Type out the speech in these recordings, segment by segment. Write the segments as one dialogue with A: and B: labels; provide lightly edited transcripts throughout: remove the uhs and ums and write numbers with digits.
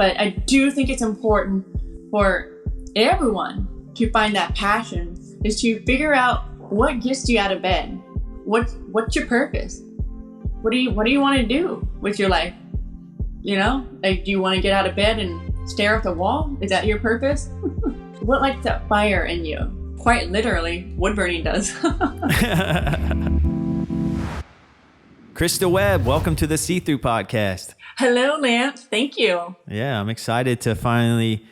A: But I do think it's important for everyone to find that passion, is to figure out what gets you out of bed. What's your purpose? What do you want to do with your life? You know, like, do you want to get out of bed and stare at the wall? Is that your purpose? What lights that fire in you? Quite literally, woodburning does.
B: Krista Webb, welcome to the See-Through podcast.
A: Hello, Lance. Thank you.
B: Yeah, I'm excited to finally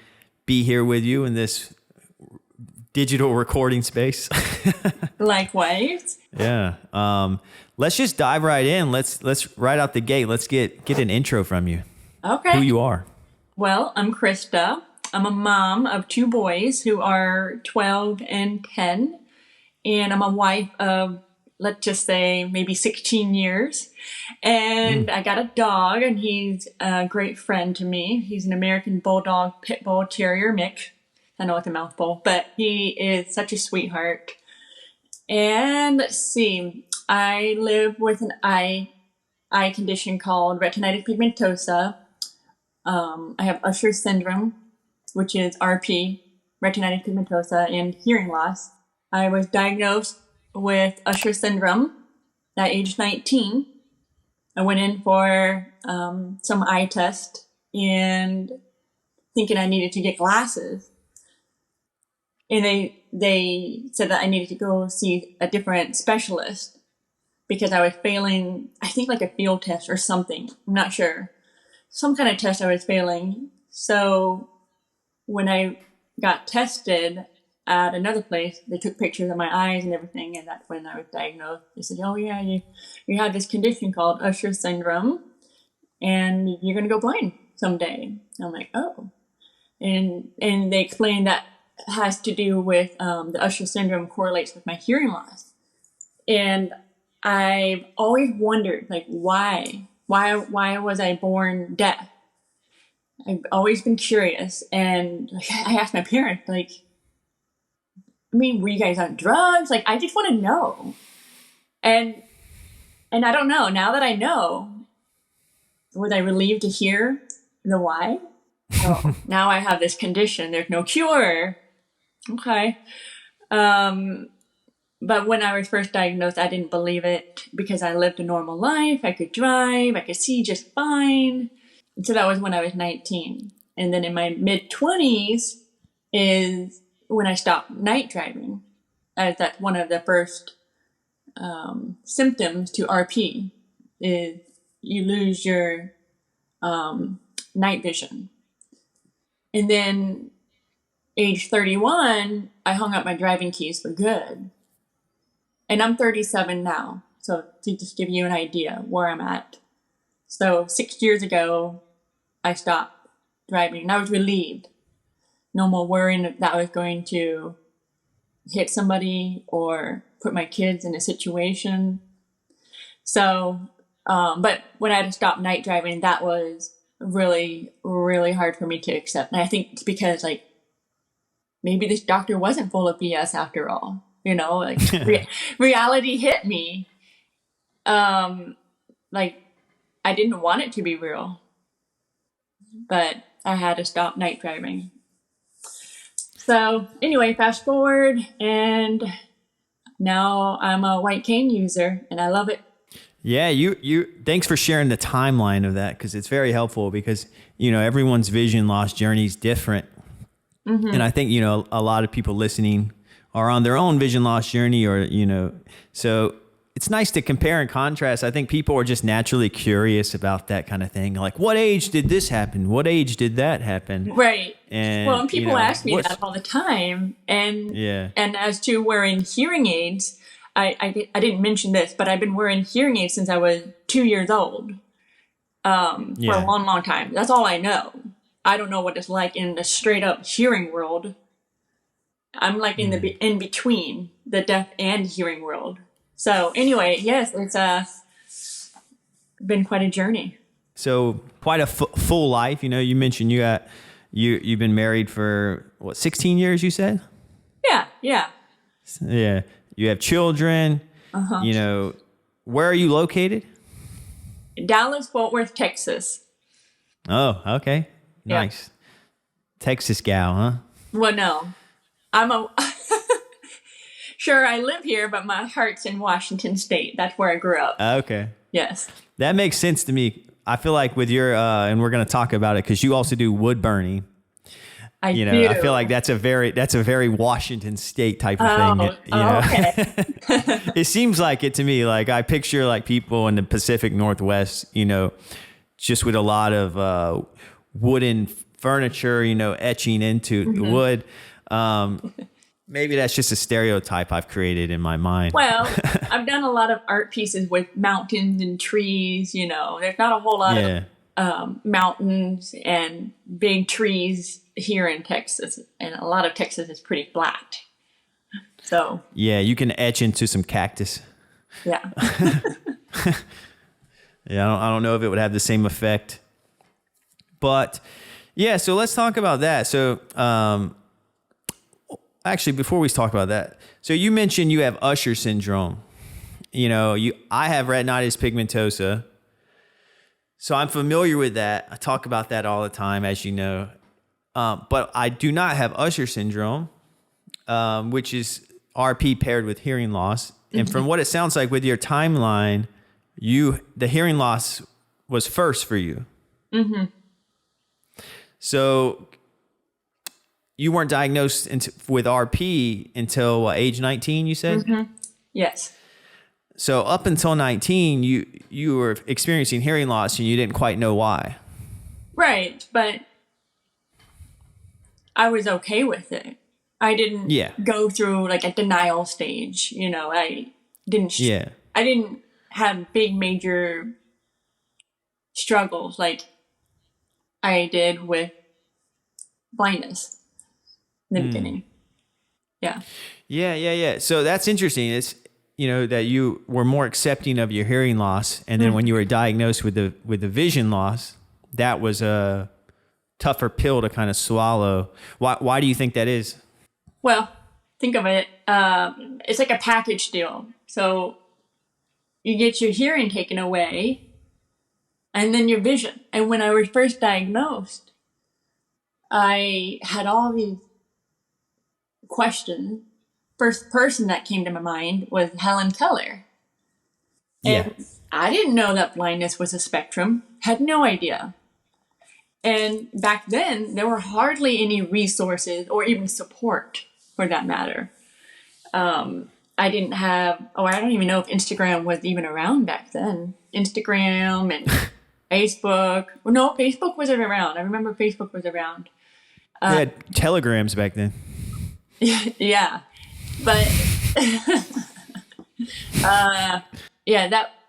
B: be here with you in this digital recording space.
A: Likewise.
B: Yeah. Let's just dive right in. Let's right out the gate. Let's get an intro from you.
A: Okay.
B: Who you are.
A: Well, I'm Krista. I'm a mom of 2 boys who are 12 and 10. And I'm a wife of, let's just say, maybe 16 years. And I got a dog, and he's a great friend to me. He's an American Bulldog Pit Bull Terrier mix. I know it's a mouthful, but he is such a sweetheart. And let's see, I live with an eye condition called retinitis pigmentosa. I have Usher syndrome, which is RP, retinitis pigmentosa, and hearing loss. I was diagnosed with Usher syndrome at age 19. I went in for some eye test and thinking I needed to get glasses. And they said that I needed to go see a different specialist because I was failing, I think like a field test or something. I'm not sure. Some kind of test I was failing. So when I got tested at another place, they took pictures of my eyes and everything, and that's when I was diagnosed. They said, oh yeah, you have this condition called Usher syndrome, and you're going to go blind someday. And I'm like, oh. And they explained that has to do with the Usher syndrome correlates with my hearing loss. And I've always wondered, like, why was I born deaf? I've always been curious, and I asked my parents, like, I mean, were you guys on drugs? Like, I just want to know. And I don't know. Now that I know, was I relieved to hear the why? Oh, now I have this condition. There's no cure. Okay. But when I was first diagnosed, I didn't believe it because I lived a normal life. I could drive. I could see just fine. And so that was when I was 19. And then in my mid-20s is when I stopped night driving. That's one of the first symptoms to RP is you lose your night vision. And then age 31, I hung up my driving keys for good. And I'm 37 now. So to just give you an idea where I'm at. So 6 years ago, I stopped driving and I was relieved. No more worrying that I was going to hit somebody or put my kids in a situation. So, but when I had to stop night driving, that was really, really hard for me to accept. And I think it's because, like, maybe this doctor wasn't full of BS after all. You know, like reality hit me. Like, I didn't want it to be real, but I had to stop night driving. So anyway, fast forward, and now I'm a white cane user, and I love it.
B: Yeah, you. Thanks for sharing the timeline of that, because it's very helpful. Because everyone's vision loss journey is different, and I think a lot of people listening are on their own vision loss journey, or so it's nice to compare and contrast. I think people are just naturally curious about that kind of thing. Like, what age did this happen? What age did that happen?
A: Right.
B: And
A: well, and people ask me that all the time. And and as to wearing hearing aids, I didn't mention this, but I've been wearing hearing aids since I was 2 years old. For a long, long time. That's all I know. I don't know what it's like in the straight up hearing world. I'm like in the in between the deaf and hearing world. So anyway, yes, it's been quite a journey.
B: So quite a full life. You mentioned you've been married for 16 years, you said?
A: Yeah.
B: Yeah. You have children. Where are you located?
A: Dallas, Fort Worth, Texas.
B: Oh, okay.
A: Yeah.
B: Nice. Texas gal, huh?
A: Well, no, I'm a sure I live here, but my heart's in Washington State. That's where I grew up.
B: Okay.
A: Yes,
B: That makes sense to me. I feel like with your, and we're going to talk about it because you also do wood burning.
A: I
B: You know,
A: do.
B: I feel like that's a very Washington State type of thing. You know?
A: Okay.
B: It seems like it to me. Like I picture like people in the Pacific Northwest, you know, just with a lot of wooden furniture, you know, etching into the wood. Maybe that's just a stereotype I've created in my mind.
A: Well, I've done a lot of art pieces with mountains and trees. You know, there's not a whole lot
B: Yeah.
A: of mountains and big trees here in Texas, and a lot of Texas is pretty flat. So
B: Yeah, you can etch into some cactus.
A: yeah,
B: Yeah, I don't know if it would have the same effect. But yeah, so let's talk about that. So actually, before we talk about that, so you mentioned you have Usher syndrome. You know, I have retinitis pigmentosa. So I'm familiar with that. I talk about that all the time, as you know. But I do not have Usher syndrome, which is RP paired with hearing loss. And from what it sounds like with your timeline, the hearing loss was first for you. Mm-hmm. So you weren't diagnosed with RP until age 19, you said?
A: Mm-hmm. Yes.
B: So up until 19, you were experiencing hearing loss and you didn't quite know why.
A: Right, but I was okay with it. I didn't go through like a denial stage. You know, I didn't. I didn't have big major struggles like I did with blindness in the beginning. Yeah.
B: Yeah. So that's interesting. It's, you know, that you were more accepting of your hearing loss. And then when you were diagnosed with the vision loss, that was a tougher pill to kind of swallow. Why do you think that is?
A: Well, think of it. It's like a package deal. So you get your hearing taken away and then your vision. And when I was first diagnosed, I had all these questions. First person that came to my mind was Helen Keller. And I didn't know that blindness was a spectrum, had no idea. And back then, there were hardly any resources or even support for that matter. I didn't have, I don't even know if Instagram was even around back then. Instagram and Facebook. Well, no, Facebook wasn't around. I remember Facebook was around.
B: We had telegrams back then.
A: Yeah. But,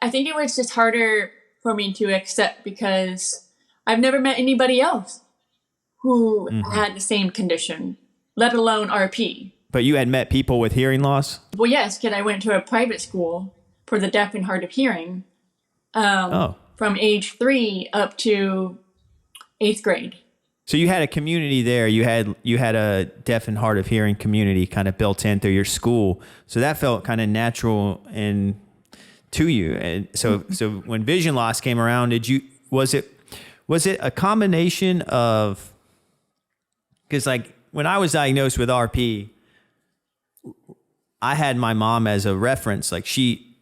A: I think it was just harder for me to accept because I've never met anybody else who had the same condition, let alone RP.
B: But you had met people with hearing loss?
A: Well, yes, because I went to a private school for the deaf and hard of hearing from age 3 up to 8th grade.
B: So you had a community there. You had a deaf and hard of hearing community kind of built in through your school. So that felt kind of natural and to you. And so when vision loss came around, was it a combination of, because like when I was diagnosed with RP, I had my mom as a reference. Like she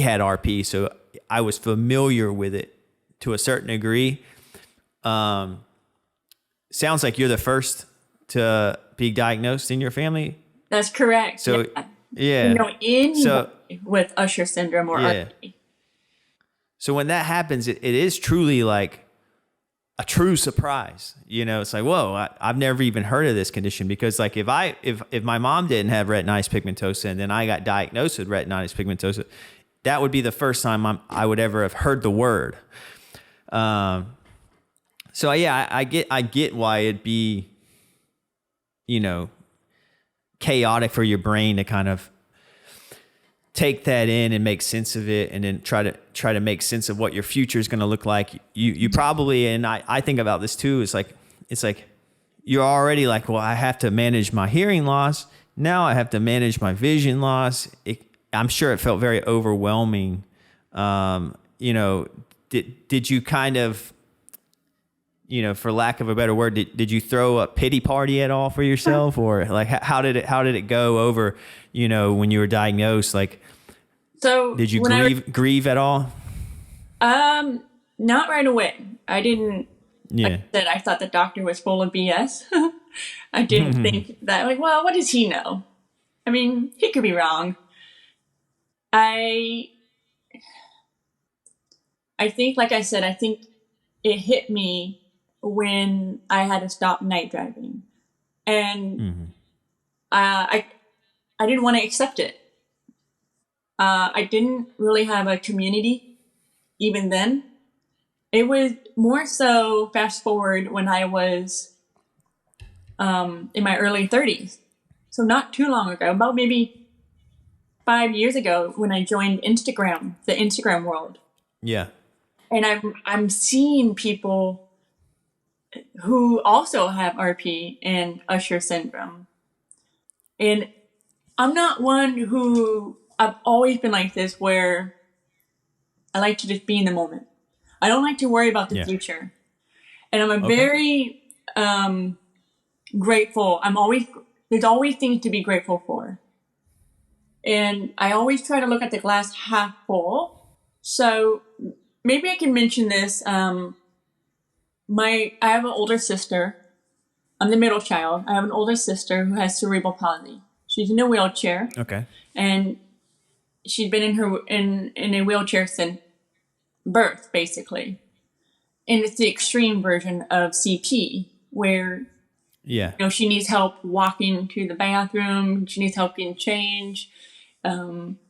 B: had RP, so I was familiar with it to a certain degree. Sounds like you're the first to be diagnosed in your family.
A: That's correct.
B: So yeah.
A: You know, anybody with Usher syndrome or RP.
B: So when that happens, it is truly like a true surprise. You know, it's like, whoa, I've never even heard of this condition, because like if my mom didn't have retinitis pigmentosa and then I got diagnosed with retinitis pigmentosa, that would be the first time I would ever have heard the word. So yeah, I get why it'd be, you know, chaotic for your brain to kind of take that in and make sense of it, and then try to make sense of what your future is going to look like. You probably, and I think about this too. It's like you're already like, well, I have to manage my hearing loss. Now I have to manage my vision loss. I'm sure it felt very overwhelming. You know, did you kind of for lack of a better word, did you throw a pity party at all for yourself, or like how did it go over, when you were diagnosed? Like,
A: So
B: did you
A: when
B: grieve at all?
A: not right away. I didn't. Like
B: Yeah.
A: I said, I thought the doctor was full of BS. I didn't think that, like, well, what does he know? I mean, he could be wrong. I think, like I said, I think it hit me when I had to stop night driving, and I didn't want to accept it. I didn't really have a community even then. It was more so fast forward when I was in my early 30s. So not too long ago, about maybe 5 years ago, when I joined Instagram, the Instagram world.
B: Yeah.
A: And I'm seeing people who also have RP and Usher syndrome. And I'm not one who, I've always been like this, where I like to just be in the moment. I don't like to worry about the future. And I'm very grateful. There's always things to be grateful for. And I always try to look at the glass half full. So maybe I can mention this. I have an older sister. I'm the middle child. I have an older sister who has cerebral palsy. She's in a wheelchair.
B: Okay.
A: And she's been in a wheelchair since birth, basically. And it's the extreme version of CP, where she needs help walking to the bathroom. She needs help getting changed.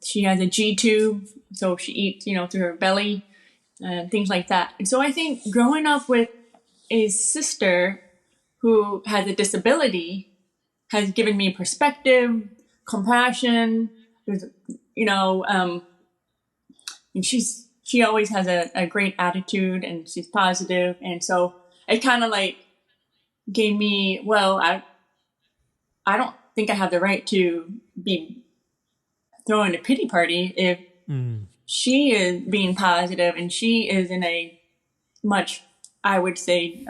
A: She has a G tube, so she eats, through her belly, and things like that. And so I think growing up with a sister who has a disability has given me perspective, compassion. And she always has a great attitude, and she's positive. And so it kind of like gave me, well, I don't think I have the right to be throwing a pity party if she is being positive and she is in a much, I would say,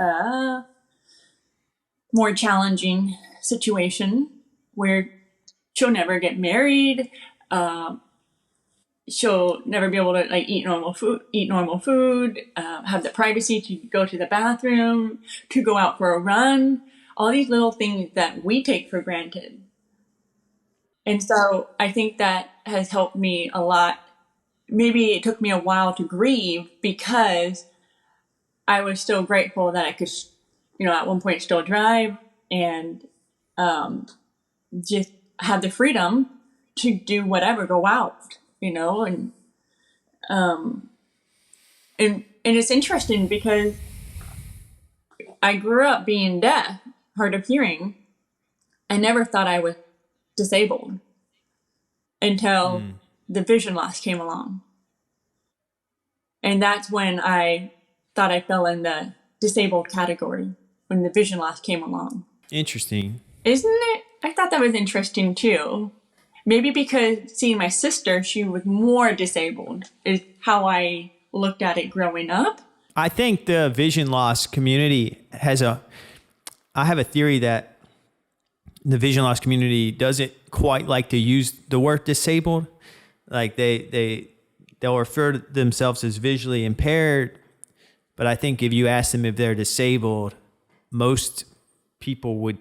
A: more challenging situation where she'll never get married. She'll never be able to eat normal food, have the privacy to go to the bathroom, to go out for a run, all these little things that we take for granted. And so I think that has helped me a lot. Maybe it took me a while to grieve because I was still grateful that I could, at one point still drive and just have the freedom to do whatever, go out, and it's interesting because I grew up being deaf, hard of hearing. I never thought I was disabled until the vision loss came along. And that's when I thought I fell in the disabled category, when the vision loss came along.
B: Interesting.
A: Isn't it? I thought that was interesting too. Maybe because seeing my sister, she was more disabled, is how I looked at it growing up.
B: I think the vision loss community I have a theory that the vision loss community doesn't quite like to use the word disabled. Like they'll refer to themselves as visually impaired. But I think if you ask them if they're disabled, most people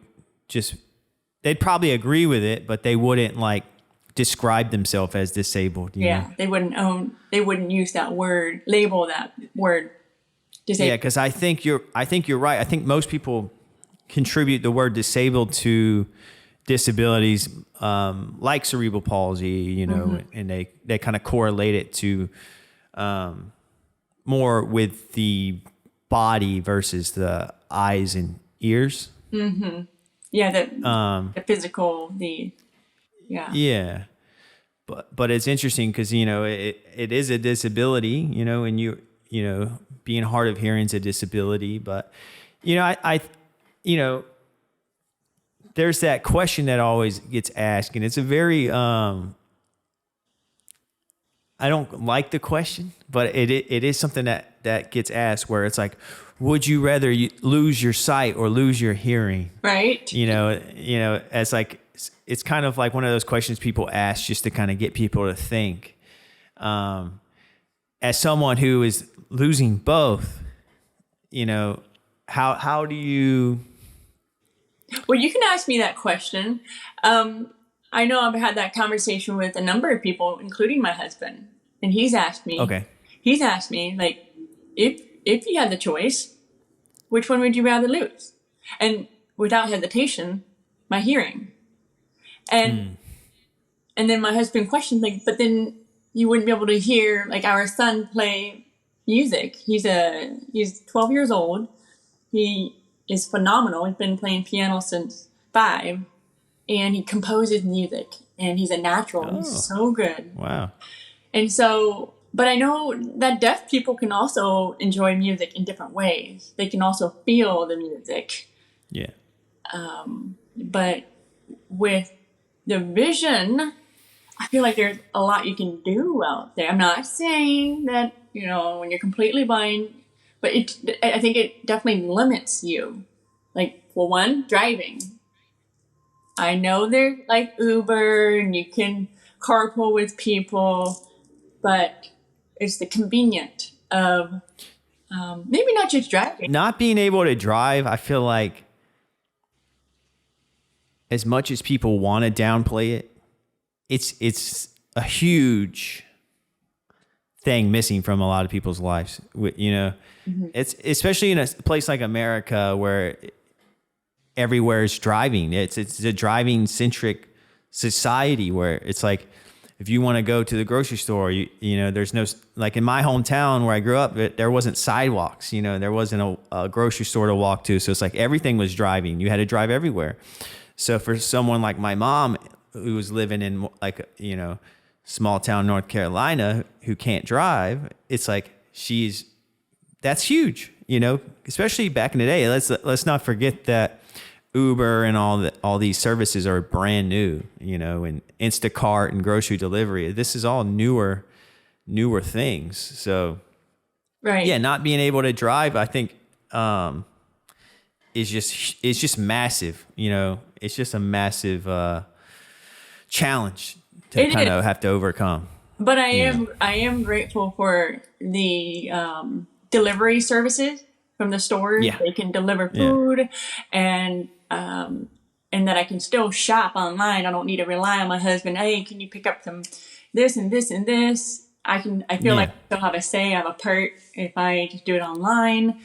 B: they'd probably agree with it, but they wouldn't describe themselves as disabled. You know?
A: They wouldn't use that word, label that word disabled.
B: Yeah, because I think you're right. I think most people contribute the word disabled to disabilities like cerebral palsy, and they kind of correlate it to more with the body versus the eyes and ears.
A: Mm-hmm. Yeah, the physical, Yeah.
B: But it's interesting because, it is a disability, and being hard of hearing is a disability. But, there's that question that always gets asked, and it's a very, I don't like the question, but it is something that gets asked where it's like, would you rather lose your sight or lose your hearing?
A: Right.
B: As like, it's kind of like one of those questions people ask just to kind of get people to think. As someone who is losing both, how do you?
A: Well, you can ask me that question. I know I've had that conversation with a number of people, including my husband, and he's asked me, like, if you had the choice, which one would you rather lose? And without hesitation, my hearing. And then my husband questioned, like, but then you wouldn't be able to hear, like, our son play music. He's 12 years old. He is phenomenal. He's been playing piano since 5, and he composes music, and he's a natural. Oh. He's so good.
B: Wow.
A: And so, but I know that deaf people can also enjoy music in different ways. They can also feel the music.
B: Yeah.
A: But with the vision, I feel like there's a lot you can do out there. I'm not saying that, when you're completely blind, but I think it definitely limits you. Like, for one, driving. I know there's like Uber and you can carpool with people, but it's the convenient of maybe not just driving.
B: Not being able to drive, I feel like, as much as people want to downplay it, it's a huge thing missing from a lot of people's lives. It's especially in a place like America where everywhere is driving. It's a driving centric society where it's like, if you want to go to the grocery store, there's no, like in my hometown where I grew up, there wasn't sidewalks, there wasn't a grocery store to walk to. So it's like everything was driving. You had to drive everywhere. So for someone like my mom, who was living in like, small town North Carolina, who can't drive, it's like that's huge, especially back in the day. Let's not forget that Uber and all these services are brand new, and Instacart and grocery delivery. This is all newer things. So,
A: right.
B: Yeah, not being able to drive, I think, is just massive. It's just a massive challenge to kind of have to overcome.
A: But I am grateful for the delivery services from the stores. Yeah. They can deliver food, and that I can still shop online. I don't need to rely on my husband. Hey, can you pick up some this and this and this? I feel like I still have a say. I have a part if I just do it online.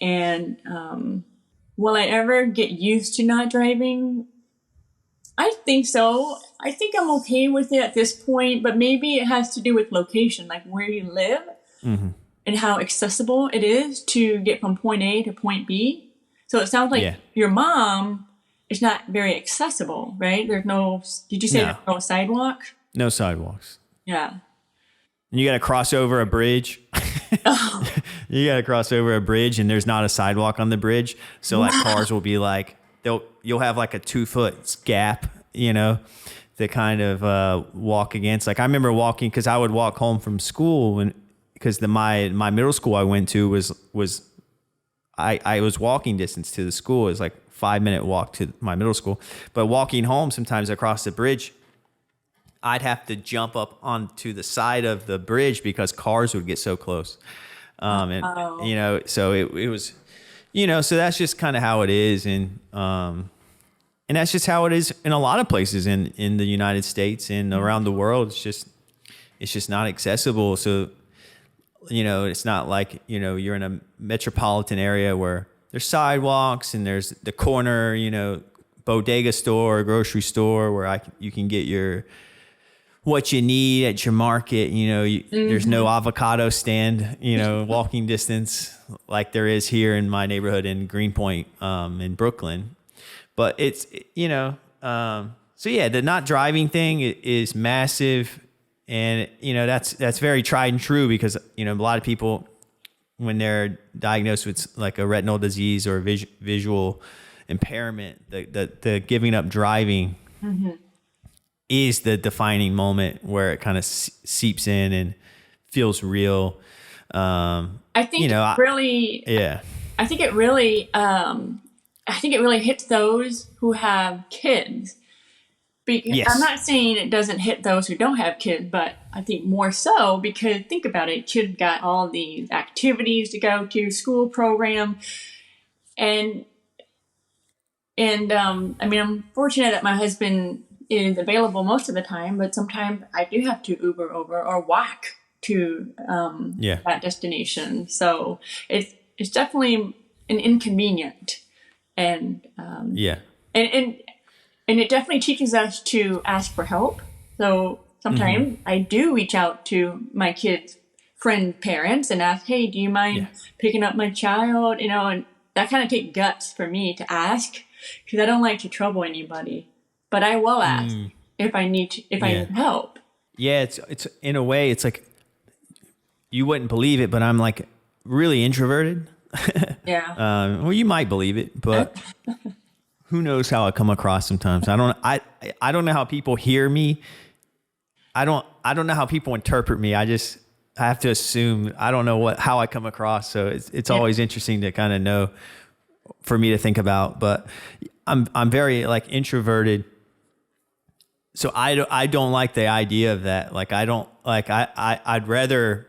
A: And will I ever get used to not driving? I think so. I think I'm okay with it at this point, but maybe it has to do with location, like where you live, and how accessible it is to get from point A to point B. So it sounds like your mom is not very accessible, right? There's no, did you say there's no sidewalk?
B: No sidewalks.
A: Yeah.
B: And you got to cross over a bridge. You got to cross over a bridge, and there's not a sidewalk on the bridge. So like cars will be like, you'll have like a 2-foot gap, to kind of walk against. Like I remember walking, because I would walk home from school, because my middle school I went to was I was walking distance to the school. It was like 5-minute walk to my middle school. But walking home, sometimes across the bridge, I'd have to jump up onto the side of the bridge because cars would get so close. So it was, so that's just kind of how it is. And that's just how it is in a lot of places in the United States and around the world. It's just not accessible. So, it's not like, you're in a metropolitan area where there's sidewalks and there's the corner, bodega store or grocery store where you can get what you need at your market. There's no avocado stand, walking distance like there is here in my neighborhood in Greenpoint, in Brooklyn. But it's, so yeah, the not driving thing is massive. And, that's very tried and true because, a lot of people, when they're diagnosed with like a retinal disease or visual impairment, the giving up driving is the defining moment where it kind of seeps in and feels real.
A: I think I think it really, hits those who have kids. Because I'm
B: Yes.
A: not saying it doesn't hit those who don't have kids, but I think more so because think about it, kids got all these activities to go to, school program, and I mean, I'm fortunate that my husband is available most of the time, but sometimes I do have to Uber over or walk to
B: Yeah.
A: that destination. So it's definitely an inconvenient, and
B: Yeah.
A: and and it definitely teaches us to ask for help. So sometimes I do reach out to my kids' friend parents and ask, "Hey, do you mind
B: Yeah.
A: picking up my child?" And that kind of takes guts for me to ask because I don't like to trouble anybody. But I will ask if I need if I
B: Yeah.
A: need help.
B: Yeah. It's in a way, it's like, you wouldn't believe it, but I'm like really introverted.
A: Yeah.
B: Well, you might believe it, but who knows how I come across sometimes. I don't know how people hear me. I don't know how people interpret me. I have to assume. I don't know how I come across. So it's always interesting to kind of know, for me to think about, but I'm very like introverted. So I don't like the idea of that. Like, I don't like, I'd rather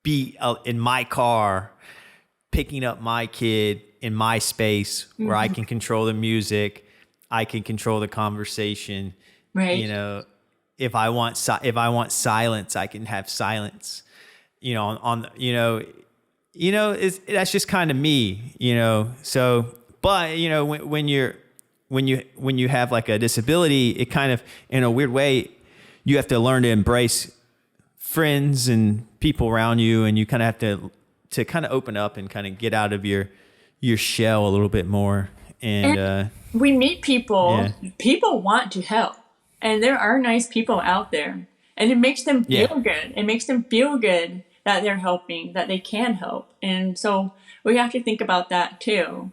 B: be in my car picking up my kid in my space where I can control the music, I can control the conversation.
A: Right.
B: You know, if I want silence, I can have silence. You know, that's just kind of me. You know, so but you know when you have like a disability, it kind of, in a weird way, you have to learn to embrace friends and people around you, and you kind of have to kind of open up and kind of get out of your shell a little bit more. And
A: we meet people.
B: Yeah.
A: People want to help, and there are nice people out there, and it makes them feel
B: Yeah.
A: good. It makes them feel good that they're helping, that they can help, and so we have to think about that too.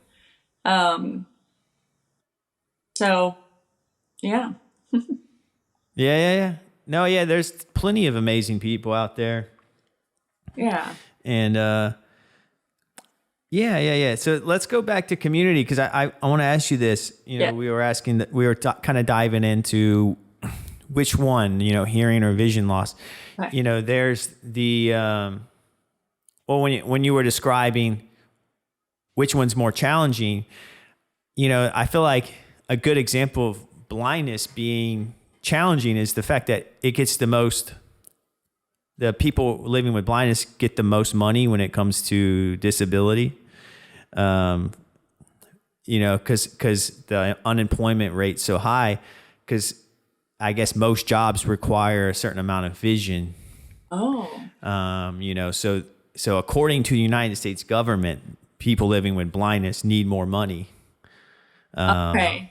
A: So, yeah.
B: Yeah. No, yeah, there's plenty of amazing people out there.
A: Yeah.
B: And yeah. So let's go back to community, because I want to ask you this. You know,
A: Yeah.
B: we were asking that, we were kind of diving into which one, you know, hearing or vision loss.
A: Right.
B: You know, there's the well, when you were describing which one's more challenging, you know, I feel like a good example of blindness being challenging is the fact that it gets the people living with blindness get the most money when it comes to disability. You know, because the unemployment rate's so high, because I guess most jobs require a certain amount of vision.
A: Oh.
B: You know, so according to the United States government, people living with blindness need more money.
A: Okay.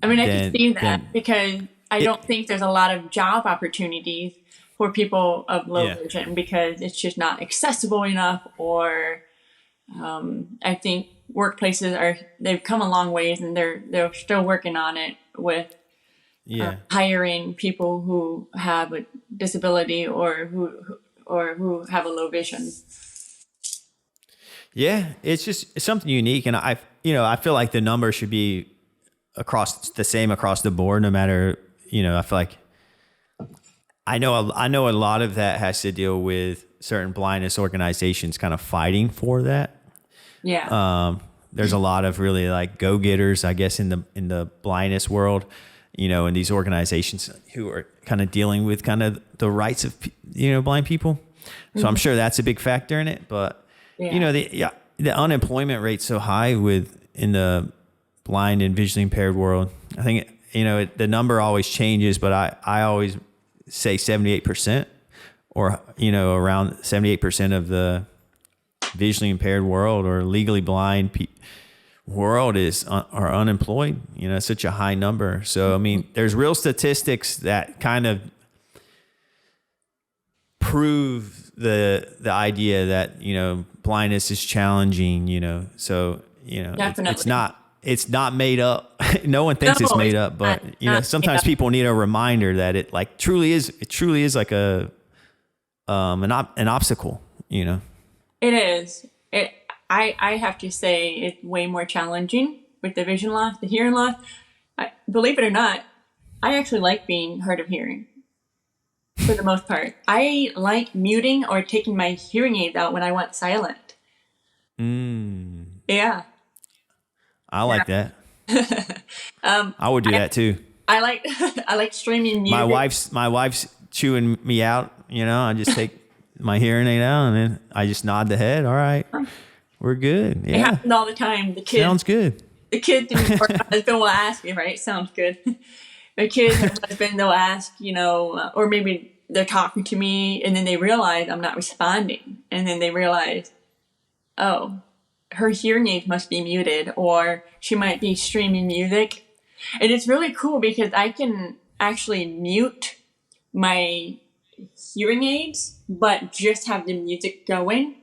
A: I mean, I can see that because I don't think there's a lot of job opportunities for people of low vision because it's just not accessible enough, or I think workplaces they've come a long ways and they're still working on it with hiring people who have a disability or who have a low vision.
B: Yeah, it's something unique, and I feel like the number should be the same across the board, no matter, you know, I feel like I know a lot of that has to deal with certain blindness organizations kind of fighting for that.
A: Yeah.
B: There's a lot of really like go-getters, I guess, in the blindness world, you know, and these organizations who are kind of dealing with kind of the rights of, you know, blind people. So I'm sure that's a big factor in it, but you know, the unemployment rate's so high in the blind and visually impaired world. I think, you know, the number always changes, but I always say 78%, or, you know, around 78% of the visually impaired world or legally blind world are unemployed. You know, it's such a high number. So, I mean, there's real statistics that kind of prove the idea that, you know, blindness is challenging, you know. So, you know, it's not made up. No one thinks it's made up, but you know, sometimes people need a reminder that it truly is like an obstacle, you know.
A: It is. I have to say it's way more challenging with the vision loss, the hearing loss. Believe it or not, I actually like being hard of hearing for the most part. I like muting or taking my hearing aids out when I want silent. Yeah.
B: I like that. I would do that too.
A: I like I like streaming music.
B: My wife's chewing me out. I just take my hearing aid out and then I just nod the head. All right, we're good. Yeah,
A: it happens all the time. The kids
B: sounds good.
A: The kids and my husband will ask me, right? Sounds good. The kids and husband, they'll ask, or maybe they're talking to me and then they realize I'm not responding. And then they realize, oh, her hearing aids must be muted, or she might be streaming music. And it's really cool because I can actually mute my hearing aids, but just have the music going.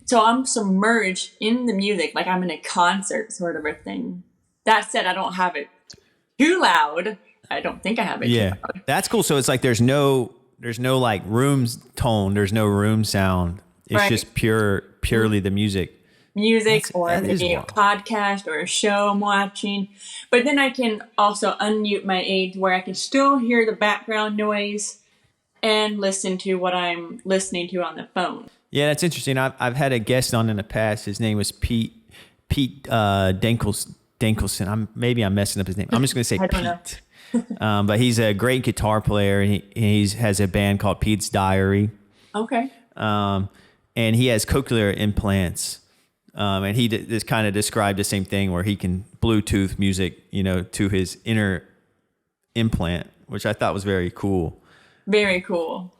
A: So I'm submerged in the music, like I'm in a concert sort of a thing. That said, I don't have it too loud. I don't think I have it too loud.
B: That's cool. So it's like there's no like room tone, there's no room sound. It's just purely the music.
A: Or maybe a podcast or a show I'm watching. But then I can also unmute my aids where I can still hear the background noise and listen to what I'm listening to on the phone.
B: Yeah, that's interesting. I've had a guest on in the past. His name was Pete Dankelson. Maybe I'm messing up his name. I'm just going to say Pete. But he's a great guitar player, and he has a band called Pete's Diary.
A: Okay.
B: And he has cochlear implants. And he just kind of described the same thing where he can Bluetooth music, to his inner implant, which I thought was very cool.
A: Very cool.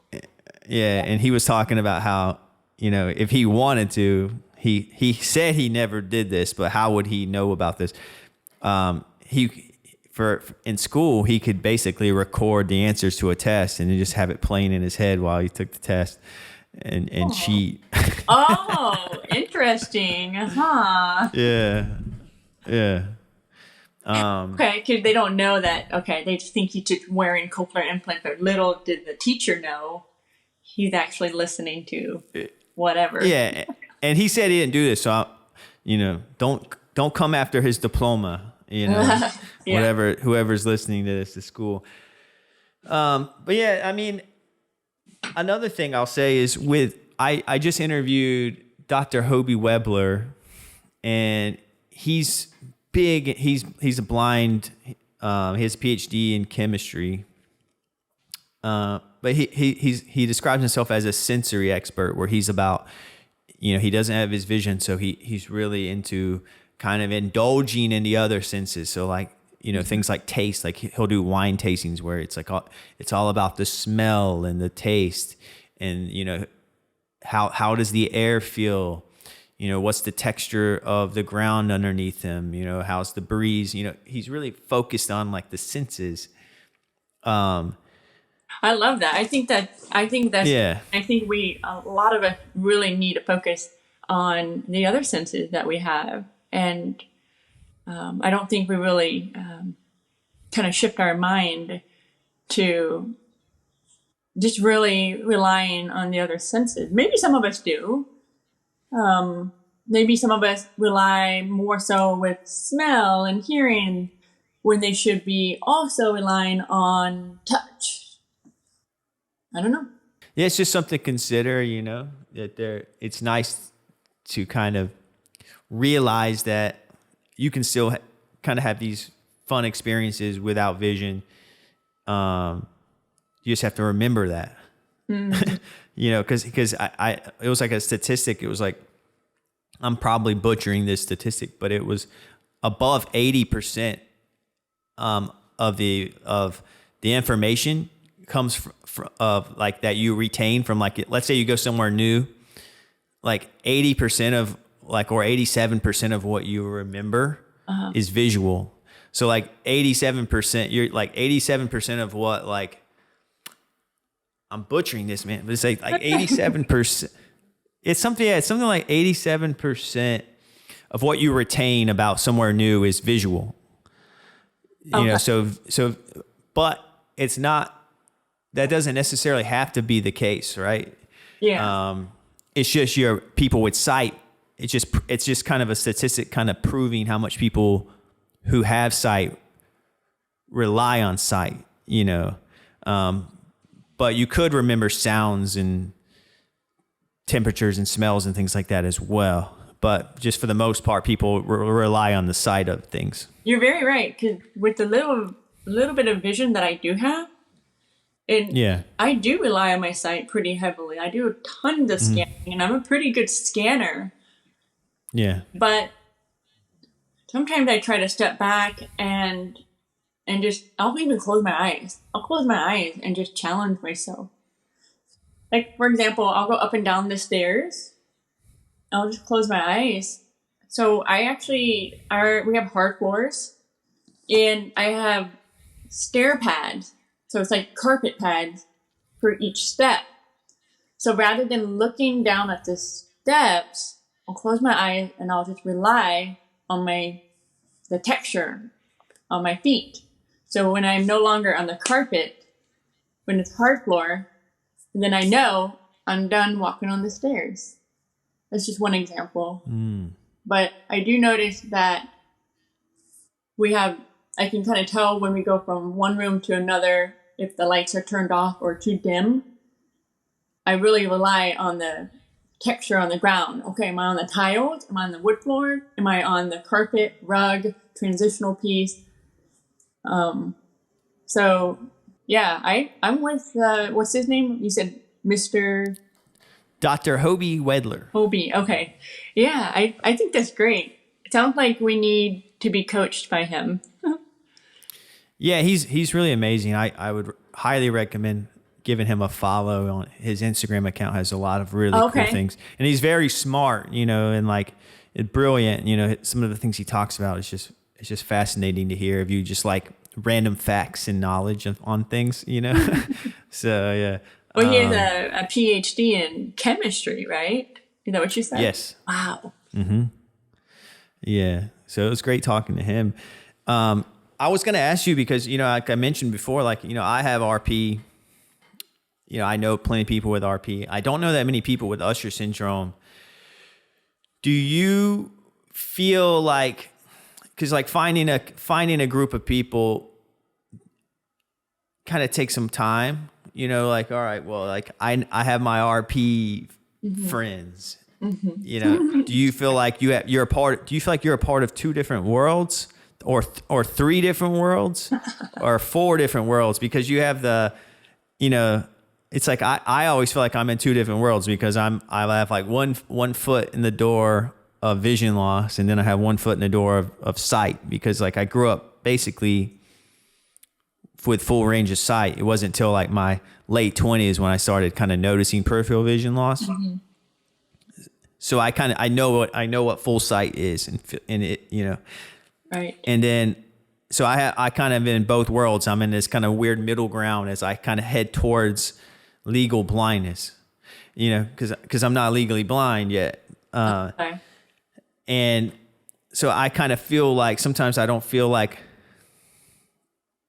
B: Yeah, and he was talking about how, if he wanted to, he said he never did this, but how would he know about this? In school, he could basically record the answers to a test and then just have it playing in his head while he took the test and cheat.
A: Oh, interesting. Huh.
B: Yeah.
A: Okay, because they don't know that. Okay, they just think he's just wearing cochlear implant, but little did the teacher know he's actually listening to whatever.
B: Yeah, and he said he didn't do this, so don't come after his diploma. Whoever's listening to this at school. But yeah, I mean, another thing I'll say is I just interviewed Dr. Hobie Webler, and he's big. He's a blind. He has a PhD in chemistry. But he describes himself as a sensory expert, where he's about, he doesn't have his vision, so he's really into kind of indulging in the other senses. So like, things like taste, like he'll do wine tastings where it's like it's all about the smell and the taste, and how does the air feel, what's the texture of the ground underneath him, how's the breeze, he's really focused on like the senses.
A: I love that. I think we, a lot of us really need to focus on the other senses that we have. And I don't think we really kind of shift our mind to just really relying on the other senses. Maybe some of us do. Maybe some of us rely more so with smell and hearing when they should be also relying on touch. I don't know.
B: Yeah, it's just something to consider, that it's nice to kind of realize that you can still kind of have these fun experiences without vision. You just have to remember that, because it was like a statistic. It was like, I'm probably butchering this statistic, but it was above 80% of the information comes of like that you retain from, like, let's say you go somewhere new, like 80% of like, or 87% of what you remember is visual. So like 87%, you're like 87% of what, like, I'm butchering this, man, but it's like 87%. It's something like 87% of what you retain about somewhere new is visual. So, but it's not, that doesn't necessarily have to be the case, right?
A: Yeah.
B: It's just your people with sight it's just kind of a statistic kind of proving how much people who have sight rely on sight, you know. But you could remember sounds and temperatures and smells and things like that as well. But just for the most part, people rely on the sight of things.
A: You're very right. Because with the little bit of vision that I do have, I do rely on my sight pretty heavily. I do tons of scanning, and I'm a pretty good scanner.
B: Yeah.
A: But sometimes I try to step back and just, I'll even close my eyes. I'll close my eyes and just challenge myself. Like, for example, I'll go up and down the stairs. I'll just close my eyes. So we have hard floors, and I have stair pads. So it's like carpet pads for each step. So rather than looking down at the steps, I'll close my eyes and I'll just rely on the texture on my feet. So when I'm no longer on the carpet, when it's hard floor, then I know I'm done walking on the stairs. That's just one example. But I do notice that I can kind of tell when we go from one room to another if the lights are turned off or too dim. I really rely on the texture on the ground. Okay, am I on the tiles? Am I on the wood floor? Am I on the carpet, rug, transitional piece? So yeah, I'm with, what's his name? You said Mr.
B: Dr. Hobie Wedler.
A: Hobie, okay. Yeah, I think that's great. It sounds like we need to be coached by him.
B: Yeah, he's really amazing. I would highly recommend giving him a follow. On his Instagram account has a lot of really cool things, and he's very smart, you know, and like brilliant. You know, some of the things he talks about is just fascinating to hear. If you just like random facts and knowledge on things, you know. So yeah.
A: Well, he has a PhD in chemistry, right? Is that what you said?
B: Yes.
A: Wow.
B: Mm-hmm. Yeah. So it was great talking to him. I was going to ask you because, you know, like I mentioned before, like, you know, I have RP. You know, I know plenty of people with RP. I don't know that many people with Usher syndrome. Do you feel like, because like finding a group of people kind of takes some time, you know, like, all right, well, like I have my RP friends, you know, do you feel like do you feel like you're a part of two different worlds or three different worlds or four different worlds? Because you have you know, it's like, I always feel like I'm in two different worlds because I have like one foot in the door of vision loss, and then I have one foot in the door of sight, because like I grew up basically with full range of sight. It wasn't until like my late 20s when I started kind of noticing peripheral vision loss. So I know what full sight is, and it, you know,
A: right.
B: And then so I kind of in both worlds. I'm in this kind of weird middle ground as I kind of head towards legal blindness, you know, because I'm not legally blind yet.
A: Okay.
B: And so I kind of feel like sometimes I don't feel like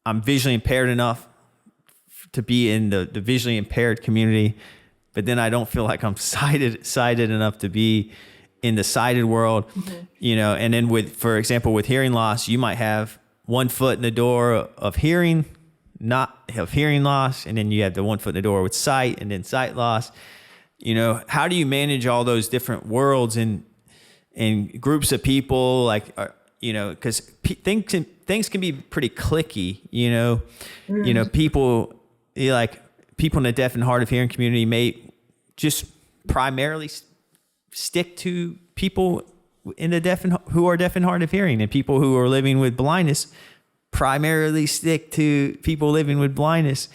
B: I'm visually impaired enough to be in the visually impaired community, but then I don't feel like I'm sighted enough to be in the sighted world, you know. And then for example, with hearing loss, you might have one foot in the door of hearing, not have hearing loss, and then you have the one foot in the door with sight, and then sight loss. You know, how do you manage all those different worlds and groups of people, like, you know, because things can be pretty cliquey, you know. You know, people like people in the deaf and hard of hearing community may just primarily stick to people in the who are deaf and hard of hearing, and people who are living with blindness primarily stick to people living with blindness.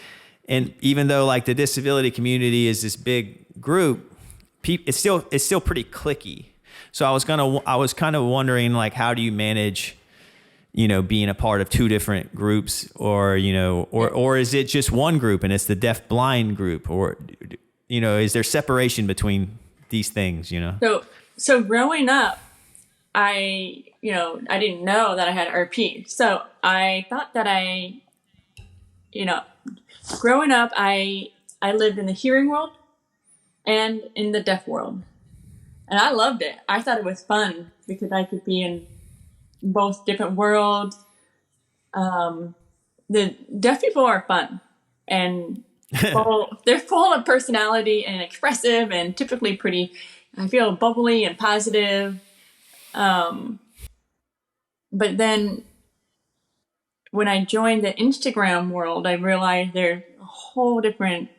B: And even though like the disability community is this big group, it's still pretty cliquey. So I was kind of wondering, like, how do you manage, you know, being a part of two different groups, or, you know, or is it just one group and it's the deaf blind group, or, you know, is there separation between these things, you know?
A: So growing up, I didn't know that I had RP. So I thought that growing up, I lived in the hearing world and in the deaf world. And I loved it. I thought it was fun because I could be in both different worlds. The deaf people are fun and they're full of personality and expressive and typically pretty, I feel, bubbly and positive. But then when I joined the Instagram world, I realized there's a whole different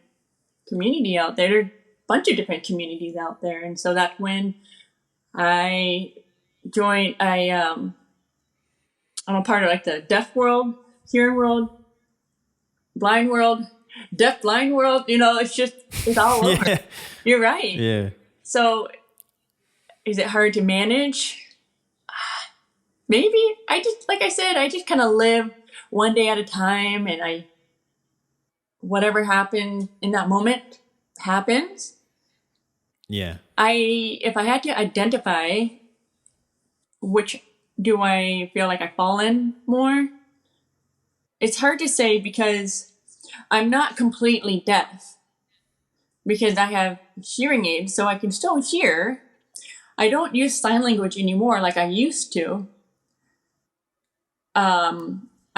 A: community out there. There's a bunch of different communities out there. And so that's when I joined, I'm a part of like the deaf world, hearing world, blind world, deaf blind world. You know, it's all over.
B: Yeah.
A: You're right.
B: Yeah.
A: So is it hard to manage? Maybe. Like I said, I just kind of live one day at a time, and whatever happened in that moment happens.
B: Yeah.
A: If I had to identify which do I feel like I fall in more, it's hard to say because I'm not completely deaf because I have hearing aids, so I can still hear. I don't use sign language anymore like I used to.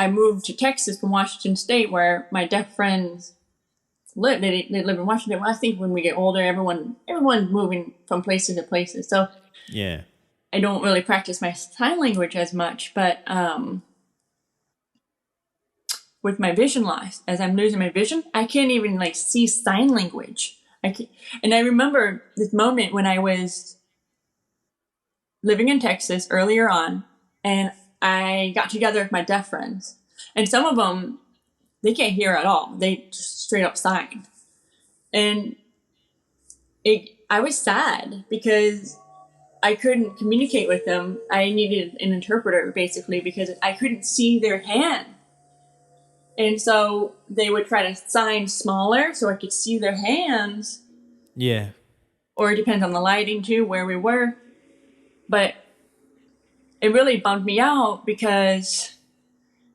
A: I moved to Texas from Washington State where my deaf friends live. They live in Washington. Well, I think when we get older, everyone's moving from places to places. So
B: Yeah.
A: I don't really practice my sign language as much, but with my vision loss, as I'm losing my vision, I can't even like see sign language. And I remember this moment when I was living in Texas earlier on, and I got together with my deaf friends, and some of them, they can't hear at all. They just straight up sign. And I was sad because I couldn't communicate with them. I needed an interpreter basically because I couldn't see their hand. And so they would try to sign smaller so I could see their hands.
B: Yeah.
A: Or it depends on the lighting too, where we were. But it really bummed me out because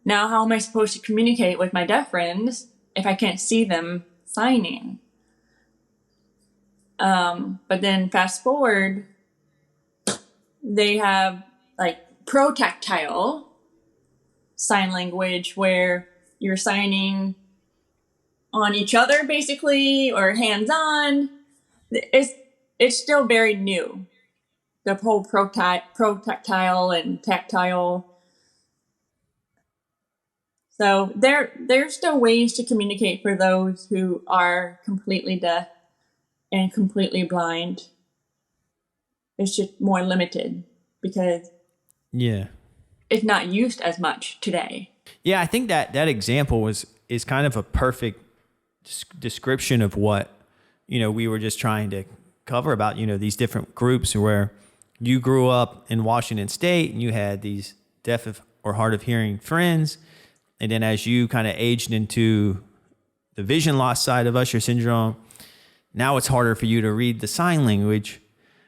A: now how am I supposed to communicate with my deaf friends if I can't see them signing? But then fast forward, they have like pro-tactile sign language where you're signing on each other basically, or hands-on. It's still very new. The whole pro-tactile and tactile. So there's still ways to communicate for those who are completely deaf and completely blind. It's just more limited because it's not used as much today.
B: Yeah, I think that example is kind of a perfect description of what, we were just trying to cover about, these different groups where you grew up in Washington State and you had these deaf or hard of hearing friends. And then as you kind of aged into the vision loss side of Usher syndrome, now it's harder for you to read the sign language.